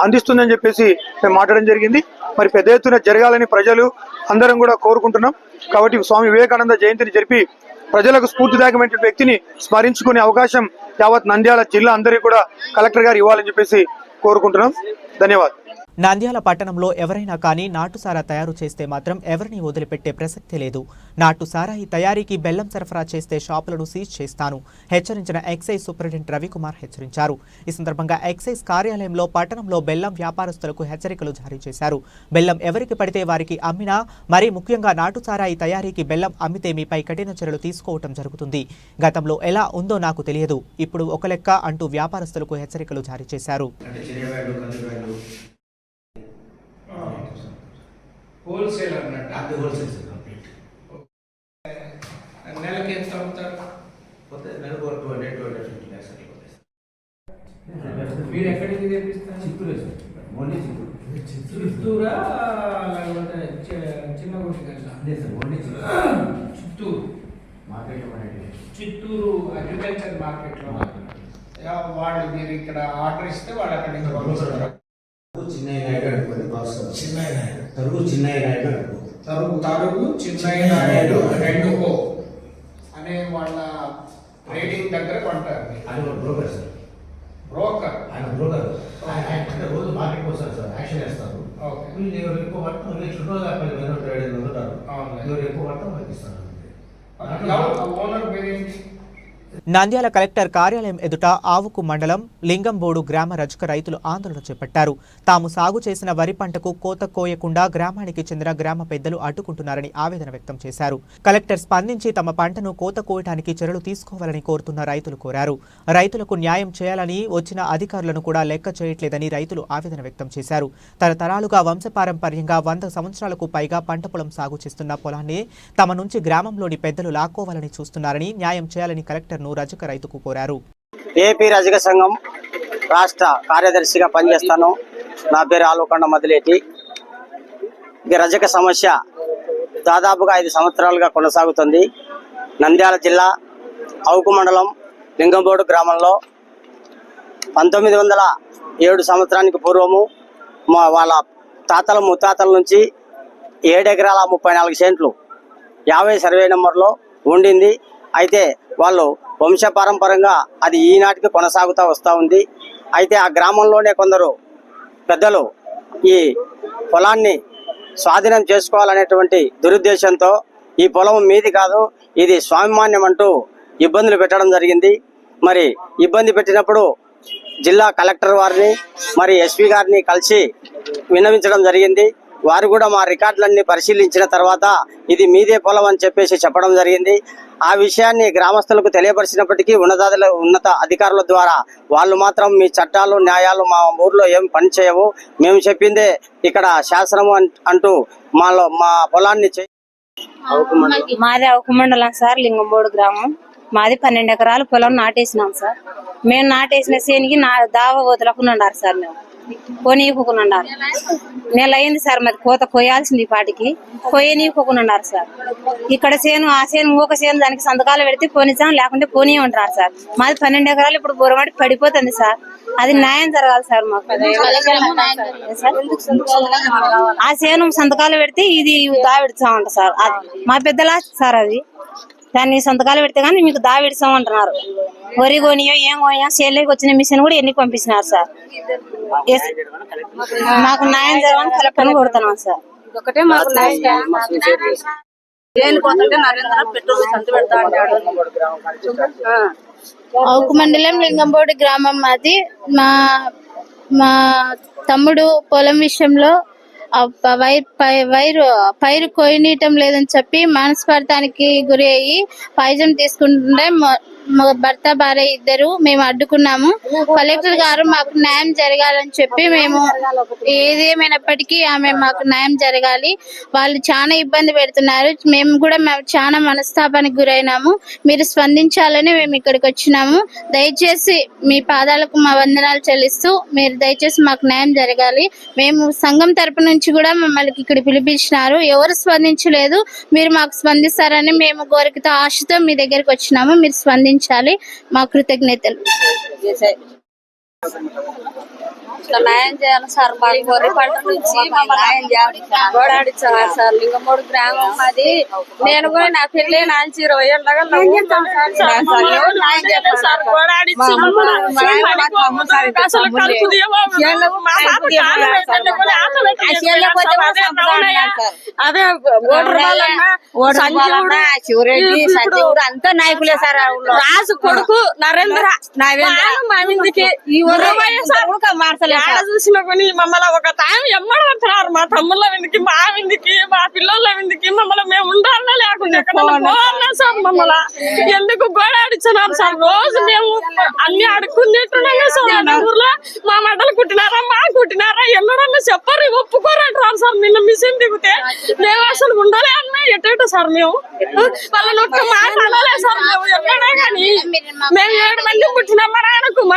అందిస్తుందని చెప్పేసి మేము మాట్లాడడం జరిగింది. మరి పెద్ద ఎత్తున జరగాలని ప్రజలు అందరం కూడా కోరుకుంటున్నాం. కాబట్టి స్వామి వివేకానంద జయంతిని జరిపి ప్రజలకు స్ఫూర్తిదాయకమైన వ్యక్తిని స్మరించుకునే అవకాశం యావత్ నంద్యాల జిల్లా అందరికీ కూడా కలెక్టర్ గారు ఇవ్వాలని చెప్పేసి కోరుకుంటున్నాం. ధన్యవాదాలు. నంద్యాల పట్టణంలో ఎవరైనా కానీ నాటు సారా తయారు చేస్తే మాత్రం ఎవరిని వదిలిపెట్టే ప్రసక్తే లేదు. నాటు సారాయి తయారీకి బెల్లం సరఫరా చేస్తే షాపులను సీజ్ చేస్తాను హెచ్చరించిన ఎక్సైజ్ సూపరింటెండెంట్ రవికుమార్ హెచ్చరించారు. ఈ సందర్భంగా ఎక్సైజ్ కార్యాలయంలో పట్టణంలో బెల్లం వ్యాపారస్తులకు హెచ్చరికలు జారీ చేశారు. బెల్లం ఎవరికి పడితే వారికి అమ్మినా, మరీ ముఖ్యంగా నాటు సారాయి తయారీకి బెల్లం అమ్మితే మీపై కఠిన చర్యలు తీసుకోవటం జరుగుతుంది. గతంలో ఎలా ఉందో నాకు తెలియదు, ఇప్పుడు ఒక లెక్క అంటూ వ్యాపారస్తులకు హెచ్చరికలు జారీ చేశారు. హోల్సేల్ అన్నట్టు అది హోల్సేల్ కంప్లీట్. నెలకి ఎంత అవుతారు? నెలకు 250 lakhs అట్లా. మీరు ఎక్కడికి తెప్పిస్తారు? చిత్తూరు. చిత్తూరా లేకపోతే చిన్న చిత్తూరు చిత్తూరు అగ్రికల్చర్ మార్కెట్లో వాళ్ళు మీరు ఇక్కడ ఆర్డర్ ఇస్తే వాళ్ళు అక్కడి నుంచి పంపిస్తారు. తరుగు చిన్నయ్య నాయుడు రెండుకో అనే వాళ్ళ ట్రేడింగ్ దగ్గర కొంటారు మీరు. ఆయన బ్రోకర్ సార్, బ్రోకర్. ఆయన బ్రోకర్. ఆయన అంటే రోజు మార్కెట్కి వస్తారు సార్, యాక్షన్ వేస్తారు. ఓకే. వీళ్ళు ఎవరు ఎక్కువ పడతాం, వీళ్ళు చుట్టూ 10 ఉంటారు. అవును. ఎవరు ఎక్కువ పడతాం వాళ్ళకి ఇస్తారు. ఓనర్ పేరేంటి? నంద్యాల కలెక్టర్ కార్యాలయం ఎదుట ఆవుకు మండలం లింగంబోడు గ్రామ రజక రైతులు ఆందోళన చేపట్టారు. తాము సాగు చేసిన వరి పంటకు కోత కోయకుండా గ్రామానికి చెందిన గ్రామ పెద్దలు అడ్డుకుంటున్నారని ఆవేదన వ్యక్తం చేశారు. కలెక్టర్ స్పందించి తమ పంటను కోత కోయడానికి చర్యలు తీసుకోవాలని కోరుతున్న రైతులు కోరారు. రైతులకు న్యాయం చేయాలని వచ్చిన అధికారులను కూడా లెక్క చేయట్లేదని రైతులు ఆవేదన వ్యక్తం చేశారు. తరతరాలుగా వంశపారంపర్యంగా 100 సంవత్సరాలకు పైగా పంట పొలం సాగు చేస్తున్న పొలాన్ని తమ నుంచి గ్రామంలోని పెద్దలు లాక్కోవాలని చూస్తున్నారని, న్యాయం చేయాలని కలెక్టర్ రజక రైతుకు కోరారు. ఏపీ రజక సంఘం రాష్ట్ర కార్యదర్శిగా పనిచేస్తాను. నా పేరు ఆలుకొండ మదిలేటి. ఈ రజక సమస్య దాదాపుగా 5 సంవత్సరాలుగా కొనసాగుతుంది. నంద్యాల జిల్లా అవుకు మండలం లింగంబోడు గ్రామంలో 1907 సంవత్సరానికి పూర్వము వాళ్ళ తాతల ముత్తాతల నుంచి 7 ఎకరాల 34 సెంట్లు 50 సర్వే నెంబర్లో ఉండింది. అయితే వాళ్ళు వంశపారంపరంగా అది ఈనాటికి కొనసాగుతూ వస్తూ ఉంది. అయితే ఆ గ్రామంలోనే కొందరు పెద్దలు ఈ పొలాన్ని స్వాధీనం చేసుకోవాలనేటువంటి దురుద్దేశంతో ఈ పొలం మీది కాదు, ఇది స్వాభిమాన్యం అంటూ ఇబ్బందులు పెట్టడం జరిగింది. మరి ఇబ్బంది పెట్టినప్పుడు జిల్లా కలెక్టర్ వారిని మరి ఎస్పీ గారిని కలిసి విన్నవించడం జరిగింది. వారు కూడా మా రికార్డులన్నీ పరిశీలించిన తర్వాత ఇది మీదే పొలం అని చెప్పేసి చెప్పడం జరిగింది. ఆ విషయాన్ని గ్రామస్తులకు తెలియపరిచినప్పటికీ ఉన్నత అధికారుల ద్వారా వాళ్ళు మాత్రం మీ చట్టాలు న్యాయాలు మా ఊర్లో ఏం పని చేయవు, మేము చెప్పిందే ఇక్కడ శాసనము అంటూ మా పొలాన్ని మాది అవుకు మండలం సార్, లింగంబోడు గ్రామం. మాది 12 ఎకరాల పొలం నాటేసినాం సార్. మేము నాటేసిన సేనికి దావ వదలకున్నారు సార్, మేము కొనియకున్నారు. నెల అయింది సార్, మాది కోత కొయ్యాల్సింది ఈ పాటికి కొయ్యనీయకున్నారు సార్. ఇక్కడ సేను ఆ సేను ఒక సేను దానికి సంతకాలు పెడితే పోనిచ్చాం, లేకుంటే పోనీ ఉంటారు సార్. మాది 12 ఎకరాలు ఇప్పుడు బొరమటి పడిపోతుంది సార్. అది న్యాయం జరగాలి సార్ మాకు. ఆ సేను సంతకాలు పెడితే ఇది దావిడిచామంట సార్. మా పెద్దలా సార్, అది దాన్ని సంతకాలు పెడితే కానీ మీకు దావిడిచామంటున్నారు. వరి కొనియో ఏం కొనియో సేల్లోకి వచ్చిన మిషన్ కూడా ఎన్ని పంపిస్తున్నారు సార్. మాకు న్యాయం జరగాలని కలెక్టర్ కొడుతున్నాం సార్. ఒకటే మాకు అవుకు మండలం లింగంబోడి గ్రామం మాది. మా తమ్ముడు పొలం విషయంలో పైరు కొయ్యనీయటం లేదని చెప్పి మనస్పర్ధానికి గురి అయ్యి పాయిజం తీసుకుంటుంటే భర్త భార్య ఇద్దరు మేము అడ్డుకున్నాము. కలెక్టర్ గారు మాకు న్యాయం జరగాలని చెప్పి మేము ఏదేమైనప్పటికీ మాకు న్యాయం జరగాలి. వాళ్ళు చాలా ఇబ్బంది పెడుతున్నారు. మేము కూడా చాలా మనస్తాపానికి గురైనాము. మీరు స్పందించాలని మేము ఇక్కడికి వచ్చినాము. దయచేసి మీ పాదాలకు మా వందనాలు చెల్లిస్తూ మీరు దయచేసి మాకు న్యాయం జరగాలి. మేము సంఘం తరపు నుంచి కూడా మమ్మల్ని ఇక్కడ పిలిపించినారు. ఎవరు స్పందించలేదు. మీరు మాకు స్పందిస్తారని మేము కోరికతో ఆశతో మీ దగ్గరికి వచ్చినాము. మీరు స్పందించాలి. మా కృతజ్ఞతలు. న్యాయం చేయాలి సార్. మాకు వరి పంట నుంచి న్యాయం చేయాలి సార్. లింగమూడు గ్రామం అది. నేను కూడా నా పెళ్లి 20 ఏళ్ళగా అదే సంజీవుడు అంతా నాయకులే సార్. రాజు కొడుకు నరేంద్ర మా ఇంటికి చూసిన కొని మమ్మల్ని ఒక టైం ఎమ్మడంటున్నారు. మా తమ్ముళ్ళ విందుకి, మా విందుకి, మా పిల్లల విందుకి మమ్మల్ని మేము ఉండాలన్నా లేకుండా ఎక్కడ సార్. మమ్మల్ని ఎందుకు గోడాడిస్తున్నారు సార్? రోజు మేము అన్ని అడుక్కునేట్టున్నామే సార్. ఊర్లో మా మంటలు కుట్టినారా, మా కుట్టినారా ఎన్నడన్నా చెప్పరు, ఒప్పుకోరంటారు సార్. నిన్న మిషన్ దిగితే మేము అసలు ఉండలే అన్నా ఎట్టేట సార్. మేము వాళ్ళని ఒక్క మాట అనలే సార్. మేము ఎక్కడా కానీ మేము 7 మంది పుట్టినా మా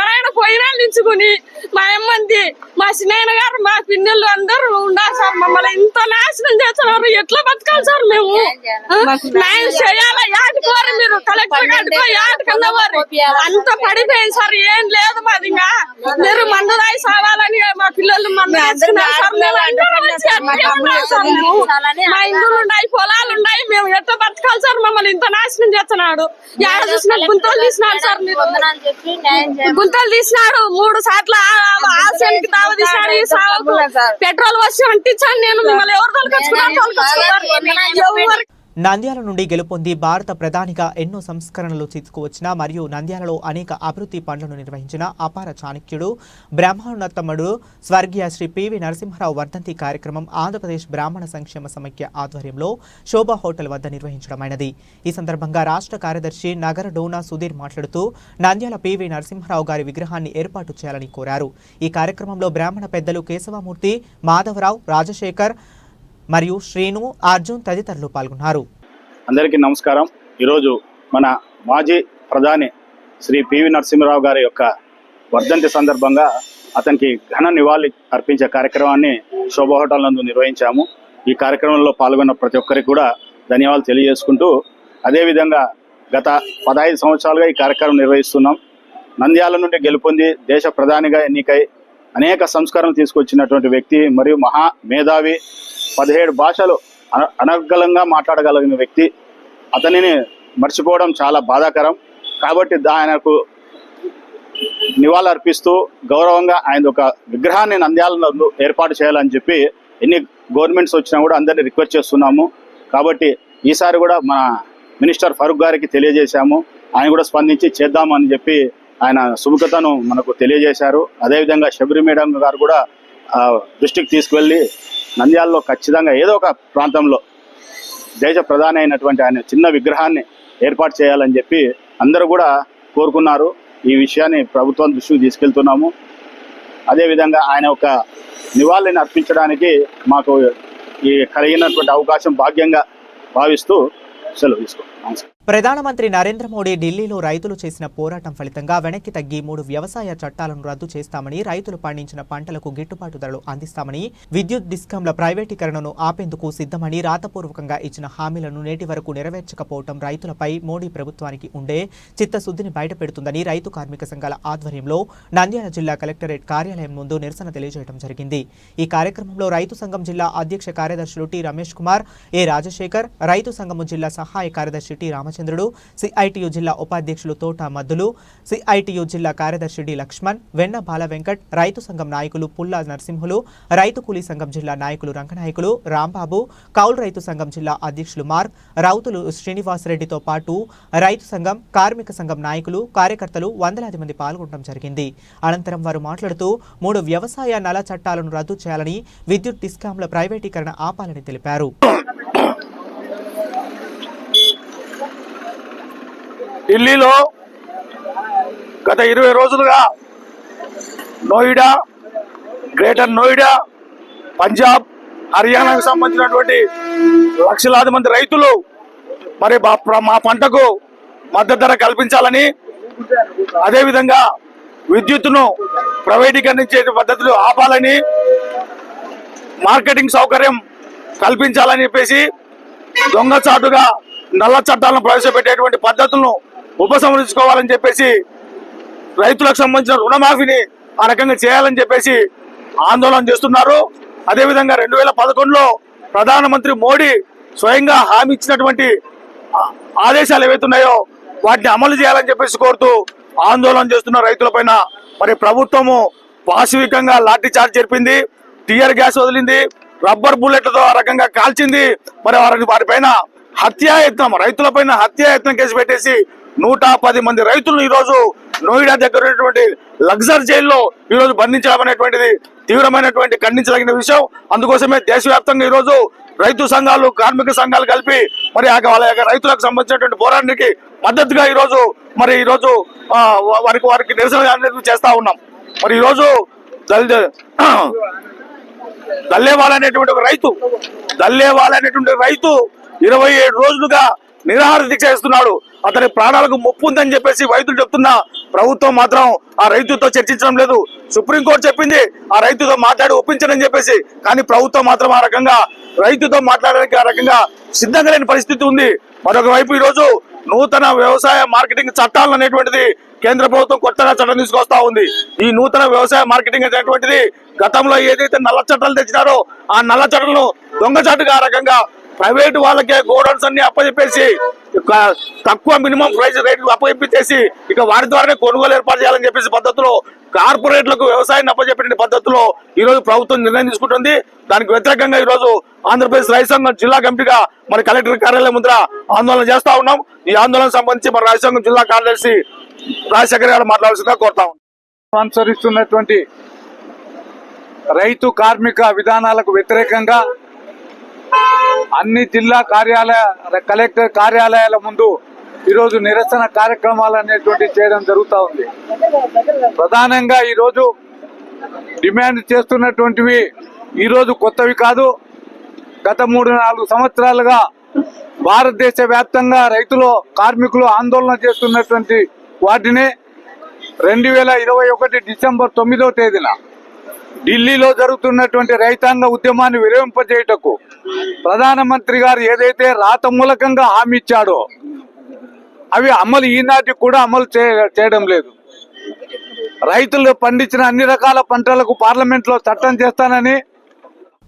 ఆయన పోయినా నించుకుని మా అమ్మంది, మా చిన్న గారు, మా పిన్నెళ్ళు అందరూ ఉండాలి సార్. మమ్మల్ని ఇంత నాశనం చేస్తున్నారు చేస్తున్నారు. ఎట్లా బతకాలి సార్ మేము? న్యాయం చేయాలా? యాటికోరు మీరు కలెక్టర్ గారికో యాటికన్నా వారు అంత పడిపోయింది సార్. ఏం లేదు మాది. ఇంకా మీరు మందు రాయి సావాలని మా పిల్లలు మందు వేసుకున్నారు సార్. మా ఇండ్లు ఉన్నాయి, పొలాలు ఉన్నాయి. మేము ఎట్లా బతకాలి సార్? మమ్మల్ని ఇంత నాశనం చేస్తున్నాడు. యాడ చూసిన గుంతలు తీసినాడు సార్. మీరు గుంతలు తీసినాడు 3 సార్లు. ఆశయానికి తావ తీసినాడు. ఈ సావకు పెట్రోల్ వచ్చి అంటించాను నేను. మిమ్మల్ని ఎవరు తొలగించుకున్నారు? నంద్యాల నుండి గెలుపొంది భారత ప్రధానిగా ఎన్నో సంస్కరణలు తీసుకువచ్చిన మరియు నంద్యాలలో అనేక అభివృద్ధి పనులను నిర్వహించిన అపార చాణక్యుడు బ్రహ్మోన్నతముడు స్వర్గీయ శ్రీ పివి నరసింహారావు వర్ధంతి కార్యక్రమం ఆంధ్రప్రదేశ్ బ్రాహ్మణ సంక్షేమ సమైక్య ఆధ్వర్యంలో శోభా హోటల్ వద్ద నిర్వహించడమైనది. ఈ సందర్భంగా రాష్ట్ర కార్యదర్శి నగర డోనా సుధీర్ మాట్లాడుతూ నంద్యాల పివి నరసింహారావు గారి విగ్రహాన్ని ఏర్పాటు చేయాలని కోరారు. ఈ కార్యక్రమంలో బ్రాహ్మణ పెద్దలు కేశవమూర్తి, మాధవరావు, రాజశేఖర్ మరియు శ్రీను, అర్జున్ తదితరులు పాల్గొన్నారు. అందరికీ నమస్కారం. ఈరోజు మన మాజీ ప్రధాని శ్రీ పివి నరసింహారావు గారి యొక్క వర్ధంతి సందర్భంగా అతనికి ఘన నివాళి అర్పించే కార్యక్రమాన్ని శోభా హోటల్ నందు నిర్వహించాము. ఈ కార్యక్రమంలో పాల్గొన్న ప్రతి ఒక్కరికి కూడా ధన్యవాదాలు తెలియజేసుకుంటూ, అదేవిధంగా గత 15 సంవత్సరాలుగా ఈ కార్యక్రమం నిర్వహిస్తున్నాం. నంద్యాల నుండి గెలుపొంది దేశ ప్రధానిగా ఎన్నికై అనేక సంస్కరణలు తీసుకొచ్చినటువంటి వ్యక్తి మరియు మహా మేధావి, 17 భాషలు అనర్గళంగా మాట్లాడగలిగిన వ్యక్తి. అతనిని మర్చిపోవడం చాలా బాధాకరం. కాబట్టి ఆయనకు నివాళులు అర్పిస్తూ గౌరవంగా ఆయన ఒక విగ్రహాన్ని నంద్యాలలో ఏర్పాటు చేయాలని చెప్పి ఎన్ని గవర్నమెంట్స్ వచ్చినా కూడా అందరినీ రిక్వెస్ట్ చేస్తున్నాము. కాబట్టి ఈసారి కూడా మన మినిస్టర్ ఫరూక్ గారికి తెలియజేశాము. ఆయన కూడా స్పందించి చేద్దామని చెప్పి ఆయన సుముఖతను మనకు తెలియజేశారు. అదేవిధంగా శబరి మేడం గారు కూడా దృష్టికి తీసుకువెళ్ళి నంద్యాలలో ఖచ్చితంగా ఏదో ఒక ప్రాంతంలో దేశ ప్రధాని అయినటువంటి ఆయన చిన్న విగ్రహాన్ని ఏర్పాటు చేయాలని చెప్పి అందరూ కూడా కోరుకున్నారు. ఈ విషయాన్ని ప్రభుత్వం దృష్టికి తీసుకెళ్తున్నాము. అదేవిధంగా ఆయన ఒక నివాళిని అర్పించడానికి మాకు ఈ కలిగినటువంటి అవకాశం భాగ్యంగా భావిస్తూ సెలవు తీసుకుంటాం. ప్రధానమంత్రి నరేంద్ర మోడీ ఢిల్లీలో రైతులు చేసిన పోరాటం ఫలితంగా వెనక్కి తగ్గి 3 వ్యవసాయ చట్టాలను రద్దు చేస్తామని, రైతులు పండించిన పంటలకు గిట్టుబాటు ధరలు అందిస్తామని, విద్యుత్ డిస్కంల ప్రైవేటీకరణను ఆపేందుకు సిద్ధమని రాతపూర్వకంగా ఇచ్చిన హామీలను నేటి వరకు నెరవేర్చకపోవడం రైతులపై మోడీ ప్రభుత్వానికి ఉండే చిత్తశుద్ధిని బయటపెడుతుందని రైతు కార్మిక సంఘాల ఆధ్వర్యంలో నంద్యాల జిల్లా కలెక్టరేట్ కార్యాలయం ముందు నిరసన తెలియజేయడం జరిగింది. ఈ కార్యక్రమంలో రైతు సంఘం జిల్లా అధ్యక్ష కార్యదర్శులు టి రమేష్ కుమార్, ఏ రాజశేఖర్, రైతు సంఘం జిల్లా సహాయ కార్యదర్శి టి రామచంద్రుడు, సిఐటియు జిల్లా ఉపాధ్యక్షులు తోట మద్దులు, సిఐటియు జిల్లా కార్యదర్శి డి లక్ష్మణ్, వెన్న బాల వెంకట్, రైతు సంఘం నాయకులు పుల్లా నరసింహులు, రైతు కూలీ సంఘం జిల్లా నాయకులు రంగనాయకులు, రాంబాబు, కౌలు రైతు సంఘం జిల్లా అధ్యక్షులు మార్క్, రౌతులు శ్రీనివాసరెడ్డితో పాటు రైతు సంఘం, కార్మిక సంఘం నాయకులు, కార్యకర్తలు వందలాది మంది పాల్గొనడం జరిగింది. అనంతరం వారు మాట్లాడుతూ 3 వ్యవసాయ నల్ల చట్టాలను రద్దు చేయాలని, విద్యుత్ డిస్కాంల ప్రైవేటీకరణ ఆపాలని తెలిపారు. ఢిల్లీలో గత 20 రోజులుగా నోయిడా, గ్రేటర్ నోయిడా, పంజాబ్, హర్యానాకు సంబంధించినటువంటి లక్షలాది మంది రైతులు మరి మా పంటకు మద్దతు ధర కల్పించాలని, అదేవిధంగా విద్యుత్తును ప్రైవేటీకరించే పద్ధతులు ఆపాలని, మార్కెటింగ్ సౌకర్యం కల్పించాలని చెప్పేసి దొంగచాటుగా నల్ల చట్టాలను ప్రవేశపెట్టేటువంటి పద్ధతులను ఉపసంహరించుకోవాలని చెప్పేసి, రైతులకు సంబంధించిన రుణమాఫీని ఆ రకంగా చేయాలని చెప్పేసి ఆందోళన చేస్తున్నారు. అదేవిధంగా 2011లో ప్రధానమంత్రి మోడీ స్వయంగా హామీ ఇచ్చినటువంటి ఆదేశాలు ఏవైతున్నాయో వాటిని అమలు చేయాలని చెప్పేసి కోరుతూ ఆందోళన చేస్తున్న రైతులపైన మరి ప్రభుత్వము పాశవికంగా లాఠీ చార్జ్ జరిపింది, టియర్ గ్యాస్ వదిలింది, రబ్బర్ బుల్లెట్లతో ఆ రకంగా కాల్చింది. మరి వారిపైన హత్యాయత్నం, రైతులపైన హత్యాయత్నం కేసు పెట్టేసి 110 మంది రైతులను ఈరోజు నోయిడా దగ్గర ఉన్నటువంటి లగ్జర్ జైల్లో ఈరోజు బంధించడం అనేటువంటిది తీవ్రమైనటువంటి ఖండించదగిన విషయం. అందుకోసమే దేశవ్యాప్తంగా ఈరోజు రైతు సంఘాలు, కార్మిక సంఘాలు కలిపి మరి వాళ్ళ యొక్క రైతులకు సంబంధించినటువంటి పోరాటానికి మద్దతుగా ఈరోజు వారికి నిరసన చేస్తా ఉన్నాం. మరి ఈరోజు దల్లేవాల్ అనేటువంటి రైతు 27 రోజులుగా నిరాహార దీక్ష చేస్తున్నాడు. అతని ప్రాణాలకు ముప్పు ఉందని చెప్పేసి వైద్యులు చెప్తున్నా ప్రభుత్వం మాత్రం ఆ రైతుతో చర్చించడం లేదు. సుప్రీంకోర్టు చెప్పింది ఆ రైతుతో మాట్లాడి ఒప్పించడని చెప్పేసి, కానీ ప్రభుత్వం మాత్రం ఆ రకంగా రైతుతో మాట్లాడడానికి ఆ రకంగా సిద్ధంగా లేని పరిస్థితి ఉంది. మరొక వైపు ఈరోజు నూతన వ్యవసాయ మార్కెటింగ్ చట్టాలు అనేటువంటిది కేంద్ర ప్రభుత్వం కొత్తగా చట్టం తీసుకొస్తా ఉంది. ఈ నూతన వ్యవసాయ మార్కెటింగ్ అనేటువంటిది గతంలో ఏదైతే నల్ల చట్టాలు తెచ్చినారో ఆ నల్ల చట్టాలను దొంగచాటుగా ఆ రకంగా ప్రైవేటు వాళ్ళకే గోడౌన్స్ అన్ని అప్పచెప్పేసి తక్కువ మినిమం ప్రైస్ రేట్లు అప్పచెప్పేసి ఇక వారి ద్వారానే కొనుగోలు ఏర్పాటు చేయాలని చెప్పేసి పద్ధతిలో కార్పొరేట్లకు వ్యవసాయాన్ని అప్పచెప్పిన పద్ధతిలో ఈ రోజు ప్రభుత్వం నిర్ణయం తీసుకుంటుంది. దానికి వ్యతిరేకంగా ఈ రోజు ఆంధ్రప్రదేశ్ రైతు సంఘం జిల్లా కమిటీగా మరి కలెక్టర్ కార్యాలయం ముందర ఆందోళన చేస్తా ఉన్నాం. ఈ ఆందోళన సంబంధించి మన రైతు సంఘం జిల్లా కార్యదర్శి రాజశేఖర్ గారు మాట్లాడాల్సిందిగా కోరుతా ఉన్నాం. అనుసరిస్తున్నటువంటి రైతు కార్మిక విధానాలకు వ్యతిరేకంగా అన్ని జిల్లా కలెక్టర్ కార్యాలయాల ముందు ఈరోజు నిరసన కార్యక్రమాలు అనేటువంటి చేయడం జరుగుతూ ఉంది. ప్రధానంగా ఈరోజు డిమాండ్ చేస్తున్నటువంటివి ఈరోజు కొత్తవి కాదు. గత 3-4 సంవత్సరాలుగా భారతదేశ వ్యాప్తంగా రైతులు కార్మికులు ఆందోళన చేస్తున్నటువంటి వాటిని 2021 డిసెంబర్ 9వ తేదీన ఢిల్లీలో జరుగుతున్నటువంటి రైతాంగ ఉద్యమాన్ని విరమింపజేయటకు ప్రధానమంత్రి గారు ఏదైతే రాత మూలకంగా హామీ ఇచ్చాడో అవి అమలు ఈనాటికి కూడా అమలు చేయడం లేదు. రైతులు పండించిన అన్ని రకాల పంటలకు పార్లమెంట్లో చట్టం చేస్తానని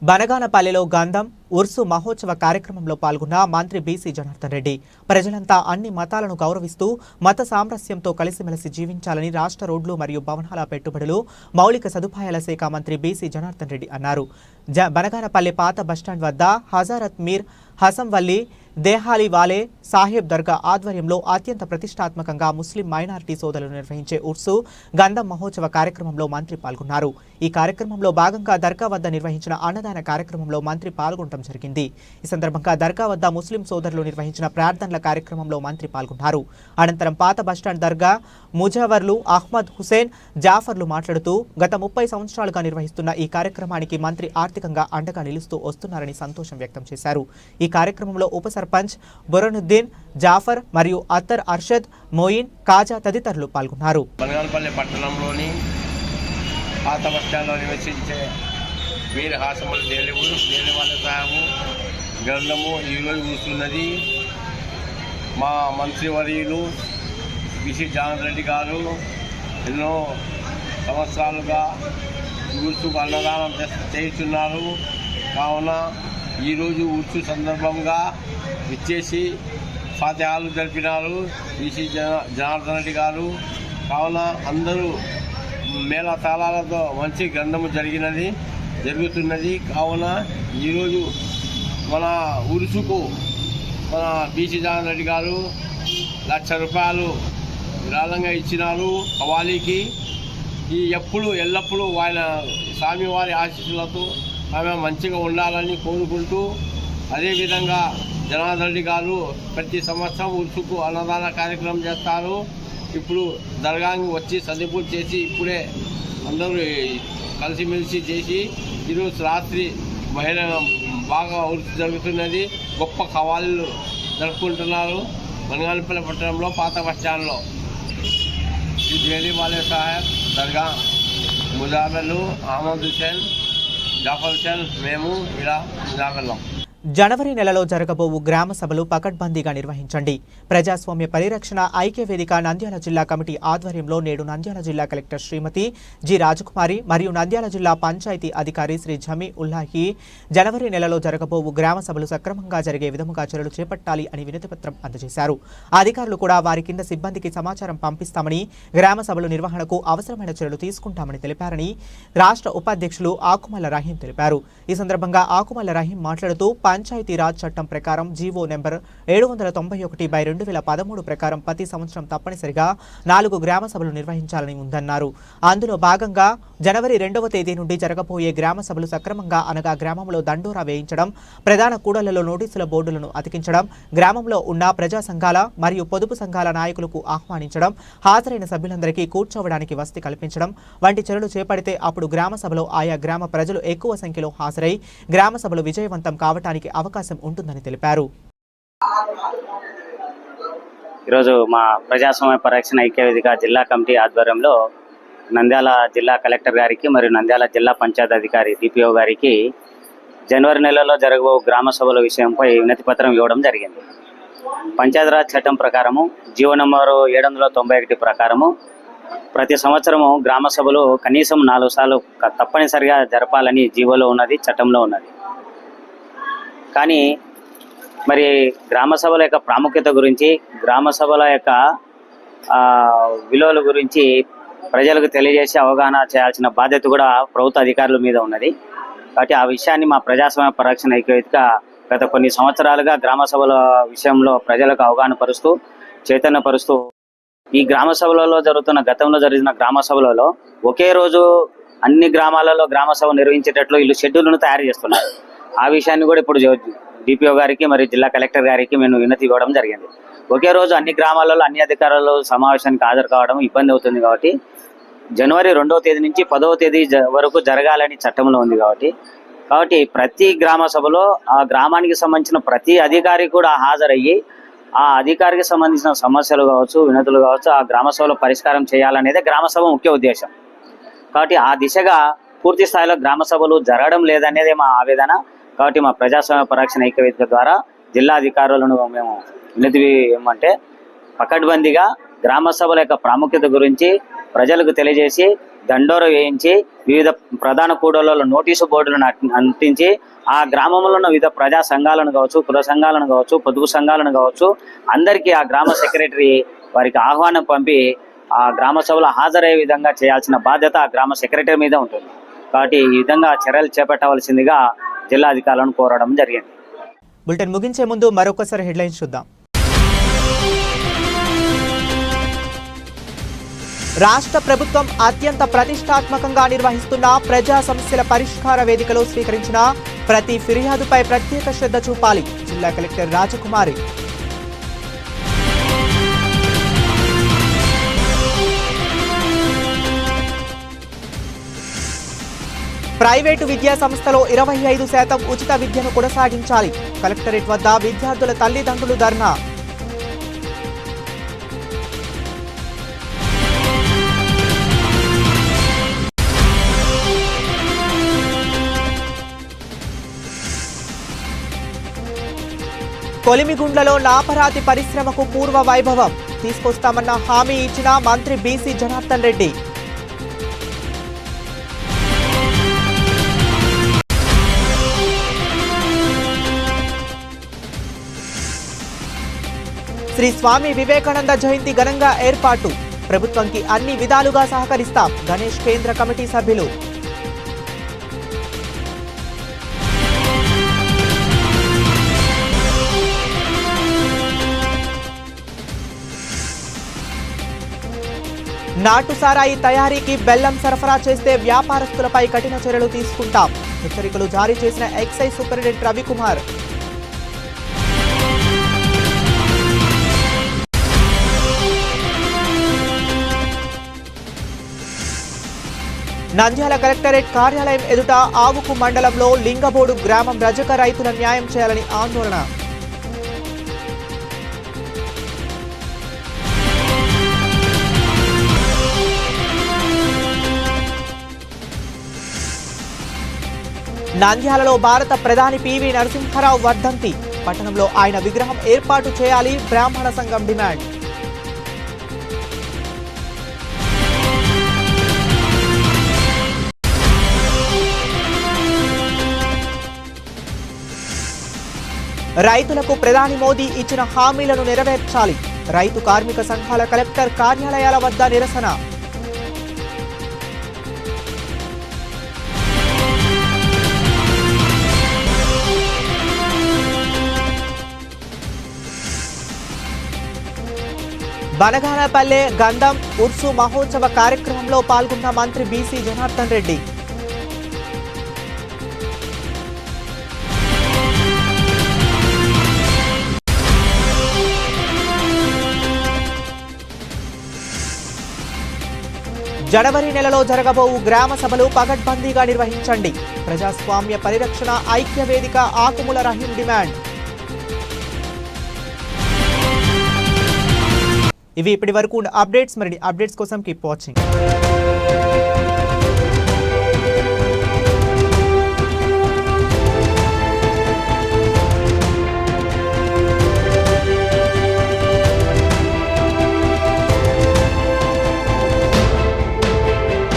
బనగానపల్లిలో గంధం ఉర్సు మహోత్సవ కార్యక్రమంలో పాల్గొన్న మంత్రి బీసీ జనార్దన్ రెడ్డి ప్రజలంతా అన్ని మతాలను గౌరవిస్తూ మత సామరస్యంతో కలిసిమెలిసి జీవించాలని రాష్ట్ర రోడ్లు మరియు భవనాల పెట్టుబడులు మౌలిక సదుపాయాల శాఖ మంత్రి బీసీ జనార్దన్ రెడ్డి అన్నారు. బనగానపల్లి పాత బస్టాండ్ వద్ద హజారత్ మీర్ హసంవల్లి దేహాలి వాలే సాహెబ్ దర్గా ఆధ్వర్యంలో అత్యంత ప్రతిష్టాత్మకంగా ముస్లిం మైనారిటీ సోదరులు నిర్వహించే ఉర్సు గంధం మహోత్సవ కార్యక్రమంలో మంత్రి పాల్గొన్నారు. ఈ కార్యక్రమంలో భాగంగా దర్గా వద్ద నిర్వహించిన అన్నదాన కార్యక్రమంలో మంత్రి పాల్గొనడం జరిగింది. ఈ సందర్భంగా దర్గా వద్ద ముస్లిం సోదరులు నిర్వహించిన ప్రార్థనల కార్యక్రమంలో మంత్రి పాల్గొన్నారు. అనంతరం పాత బస్టాండ్ దర్గా ముజావర్లు అహ్మద్ హుసేన్ జాఫర్లు మాట్లాడుతూ గత 30 సంవత్సరాలుగా నిర్వహిస్తున్న ఈ కార్యక్రమానికి మంత్రి ఆర్థికంగా అండగా నిలుస్తూ వస్తున్నారని సంతోషం వ్యక్తం చేశారు. ఈ కార్యక్రమంలో ఉప సర్పంచ్ బురనుద్దీన్ జాఫర్ మరియు అత్తర్ అర్షద్ మోయిన్ కాజా తదితరులు పాల్గొన్నారు. బనగానపల్లి పట్టణంలోని పాత బస్టాండ్లో నివసించే వీర్ హాసమల్ దేనివాళ్ళ సాహెబు గ్రంథము ఈరోజు కూర్చున్నది. మా మంత్రివర్యులు బీసీ జనార్దన్ రెడ్డి గారు ఎన్నో సంవత్సరాలుగా ఉర్సుకు అన్నదానం చేస్తున్నారు. కావున ఈరోజు ఉర్సు సందర్భంగా ఇచ్చేసి ఫాతిహాలు జరిపినారు బీసీ జనార్దన్ రెడ్డి గారు. కావున అందరూ మేళ తాళాలతో మంచి గ్రంథము జరుగుతున్నది. కావున ఈరోజు మన ఉరుసుకు మన బీసీ జనార్దన్ రెడ్డి గారు 1,00,000 రూపాయలు విరాళంగా ఇచ్చినారు కవాలీకి. ఎల్లప్పుడూ ఆయన స్వామివారి ఆశీస్సులతో ఆమె మంచిగా ఉండాలని కోరుకుంటూ, అదేవిధంగా జనార్దన్ రెడ్డి గారు ప్రతి సంవత్సరం ఉర్సుకు అన్నదాన కార్యక్రమం చేస్తారు. ఇప్పుడు దర్గాకి వచ్చి సదిపూజ చేసి ఇప్పుడే అందరూ కలిసిమెలిసి చేసి ఈరోజు రాత్రి బాగా ఉర్సు జరుగుతున్నది. గొప్ప కవాలీలు జరుపుకుంటున్నారు. బనగానపల్లి పట్టణంలో పాత బస్టాండ్లో ఈ దేనివాళ్ళ సాహెబ్ దర్గా ముజావర్లు అహ్మద్ హుసేన్ జాఫర్ హుసేన్ మేము ఇలా ముజావర్లం. జనవరి నెలలో జరగబోవు గ్రామ సభలు పకడ్బందీగా నిర్వహించండి. ప్రజాస్వామ్య పరిరక్షణ ఐక్యవేదిక నంద్యాల జిల్లా కమిటీ ఆధ్వర్యంలో నేడు నంద్యాల జిల్లా కలెక్టర్ శ్రీమతి జి రాజకుమారి మరియు నంద్యాల జిల్లా పంచాయతీ అధికారి శ్రీ జమీ ఉల్లాహి జనవరి నెలలో జరగబోవు గ్రామ సభలు సక్రమంగా జరిగే విధముగా చర్యలు చేపట్టాలి అని వినతిపత్రం అందజేశారు. అధికారులు కూడా వారి కింద సిబ్బందికి సమాచారం పంపిస్తామని, గ్రామ సభలు నిర్వహణకు అవసరమైన చర్యలు తీసుకుంటామని తెలిపారని రాష్ట్ర ఉపాధ్యక్షులు ఆకుమల్ల రహీం తెలిపారు. ఈ సందర్భంగా ఆకుమల్ల రహీం మాట్లాడుతూ పంచాయతీరాజ్ చట్టం ప్రకారం జీవో నెంబర్ 791/2013 ప్రకారం ప్రతి సంవత్సరం తప్పనిసరిగా 4 గ్రామ సభలు నిర్వహించాలని ఉందన్నారు. అందులో భాగంగా జనవరి 2వ తేదీ నుండి జరగబోయే గ్రామ సభలు సక్రమంగా అనగా గ్రామంలో దండోరా వేయించడం, ప్రధాన కూడళ్లలో నోటీసుల బోర్డులను అతికించడం, గ్రామంలో ఉన్న ప్రజా సంఘాల మరియు పొదుపు సంఘాల నాయకులకు ఆహ్వానించడం, హాజరైన సభ్యులందరికీ కూర్చోవడానికి వసతి కల్పించడం వంటి చర్యలు చేపడితే అప్పుడు గ్రామ సభలో ఆయా గ్రామ ప్రజలు ఎక్కువ సంఖ్యలో హాజరై గ్రామ సభలు విజయవంతం కావటానికి అవకాశం ఉంటుందని తెలిపారు. ఈరోజు మా ప్రజాస్వామ్య పరిరక్షణ ఐక్యవేదిక జిల్లా కమిటీ ఆధ్వర్యంలో నంద్యాల జిల్లా కలెక్టర్ గారికి మరియు నంద్యాల జిల్లా పంచాయతీ అధికారి డిపిఓ గారికి జనవరి నెలలో జరగబో గ్రామ సభల విషయంపై వినతి పత్రం ఇవ్వడం జరిగింది. పంచాయతీరాజ్ చట్టం ప్రకారము జీవో నంబరు 791 ప్రకారము ప్రతి సంవత్సరము గ్రామ సభలు కనీసం 4 సార్లు తప్పనిసరిగా జరపాలని జీవోలో ఉన్నది, చట్టంలో ఉన్నది. కానీ మరి గ్రామ సభల యొక్క ప్రాముఖ్యత గురించి, గ్రామ సభల యొక్క విలువల గురించి ప్రజలకు తెలియజేసి అవగాహన చేయాల్సిన బాధ్యత కూడా ప్రభుత్వ అధికారుల మీద ఉన్నది. కాబట్టి ఆ విషయాన్ని మా ప్రజాస్వామ్య పరిరక్షణ ఐక్యవేదిక గత కొన్ని సంవత్సరాలుగా గ్రామ సభల విషయంలో ప్రజలకు అవగాహన పరుస్తూ, చైతన్యపరుస్తూ, ఈ గ్రామ సభలలో గతంలో జరిగిన గ్రామ సభలలో ఒకే రోజు అన్ని గ్రామాలలో గ్రామ సభ నిర్వహించేటట్లు వీళ్ళు షెడ్యూల్ను తయారు చేస్తున్నారు. ఆ విషయాన్ని కూడా ఇప్పుడు డిపిఓ గారికి మరియు జిల్లా కలెక్టర్ గారికి మేము వినతి ఇవ్వడం జరిగింది. ఒకే రోజు అన్ని గ్రామాలలో అన్ని అధికారులు సమావేశానికి హాజరు కావడం ఇబ్బంది అవుతుంది. కాబట్టి జనవరి 2వ తేదీ నుంచి 10వ తేదీ వరకు జరగాలని చట్టంలో ఉంది. కాబట్టి ప్రతి గ్రామ సభలో ఆ గ్రామానికి సంబంధించిన ప్రతి అధికారి కూడా హాజరయ్యి ఆ అధికారికి సంబంధించిన సమస్యలు కావచ్చు, వినతులు కావచ్చు, ఆ గ్రామ సభలో పరిష్కారం చేయాలనేదే గ్రామ సభ ముఖ్య ఉద్దేశం. కాబట్టి ఆ దిశగా పూర్తి స్థాయిలో గ్రామ సభలు జరగడం లేదనేదే మా ఆవేదన. కాబట్టి మా ప్రజాస్వామ్య పరిరక్షణ ఐక్యవేదిక ద్వారా జిల్లా అధికారులను మేము వినతి ఏమంటే పకడ్బందీగా గ్రామ సభల యొక్క ప్రాముఖ్యత గురించి ప్రజలకు తెలియజేసి, దండోర వేయించి, వివిధ ప్రధాన కూడళ్లలో నోటీసు బోర్డులను అంటించి ఆ గ్రామంలో ఉన్న వివిధ ప్రజా సంఘాలను కావచ్చు, కుల సంఘాలను కావచ్చు, పొదుపు సంఘాలను కావచ్చు, అందరికీ ఆ గ్రామ సెక్రటరీ వారికి ఆహ్వానం పంపి ఆ గ్రామ సభలో హాజరయ్యే విధంగా చేయాల్సిన బాధ్యత ఆ గ్రామ సెక్రటరీ మీద ఉంటుంది. కాబట్టి ఈ విధంగా చర్యలు చేపట్టవలసిందిగా జిల్లా అధికారులను కోరడం జరిగింది. బులెటిన్ ముగించే ముందు మరొకసారి హెడ్లైన్స్ చూద్దాం. రాష్ట్ర ప్రభుత్వం అత్యంత ప్రతిష్టాత్మకంగా నిర్వహిస్తున్న ప్రజా సమస్యల పరిష్కార వేదికలో స్వీకరించిన ప్రతి ఫిర్యాదుపై ప్రత్యేక శ్రద్ధ చూపాలి. జిల్లా కలెక్టర్ రాజకుమారి. ప్రైవేటు విద్యా సంస్థలో 25% ఉచిత విద్యను కొనసాగించాలి. కలెక్టరేట్ వద్ద విద్యార్థుల తల్లిదండ్రులు ధర్నా. కొలిమిగుండ్లలో నాపరాతి పరిశ్రమకు పూర్వ వైభవం తీసుకొస్తామన్న హామీ ఇచ్చిన మంత్రి బీసీ జనార్దన్ రెడ్డి. శ్రీ స్వామి వివేకానంద జయంతి ఘనంగా ఏర్పాటు. ప్రభుత్వంకి అన్ని విధాలుగా సహకరిస్తాం. గణేష్ కేంద్ర కమిటీ సభ్యులు. నాటు సారాయి తయారీకి బెల్లం సరఫరా చేస్తే వ్యాపారస్తులపై కఠిన చర్యలు తీసుకుంటాం. హెచ్చరికలు జారీ చేసిన excise superintendent Ravikumar. Nandyal collectorate కార్యాలయం ఎదుట ఆవుకు మండలంలో లింగబోడు గ్రామం రజక రైతుల న్యాయం చేయాలని ఆందోళన. నంద్యాలలో భారత ప్రధాని పివి నరసింహారావు వర్ధంతి. పట్టణంలో ఆయన విగ్రహం ఏర్పాటు చేయాలి. బ్రాహ్మణ సంఘం డిమాండ్. రైతులకు ప్రధాని మోదీ ఇచ్చిన హామీలను నెరవేర్చాలి. రైతు కార్మిక సంఘాల కలెక్టర్ కార్యాలయాల వద్ద నిరసన. బనగానపల్లె గంధం ఉర్సు మహోత్సవ కార్యక్రమంలో పాల్గొన్న మంత్రి బీసీ జనార్దన్ రెడ్డి. జనవరి నెలలో జరగబోవు గ్రామ సభలు పకడ్బందీగా నిర్వహించండి. ప్రజాస్వామ్య పరిరక్షణ ఐక్యవేదిక ఆకుముల రహీం డిమాండ్. ఇవి ఇప్పటి వరకు అప్డేట్స్. మరి అప్డేట్స్ కోసం కీప్ వాచింగ్.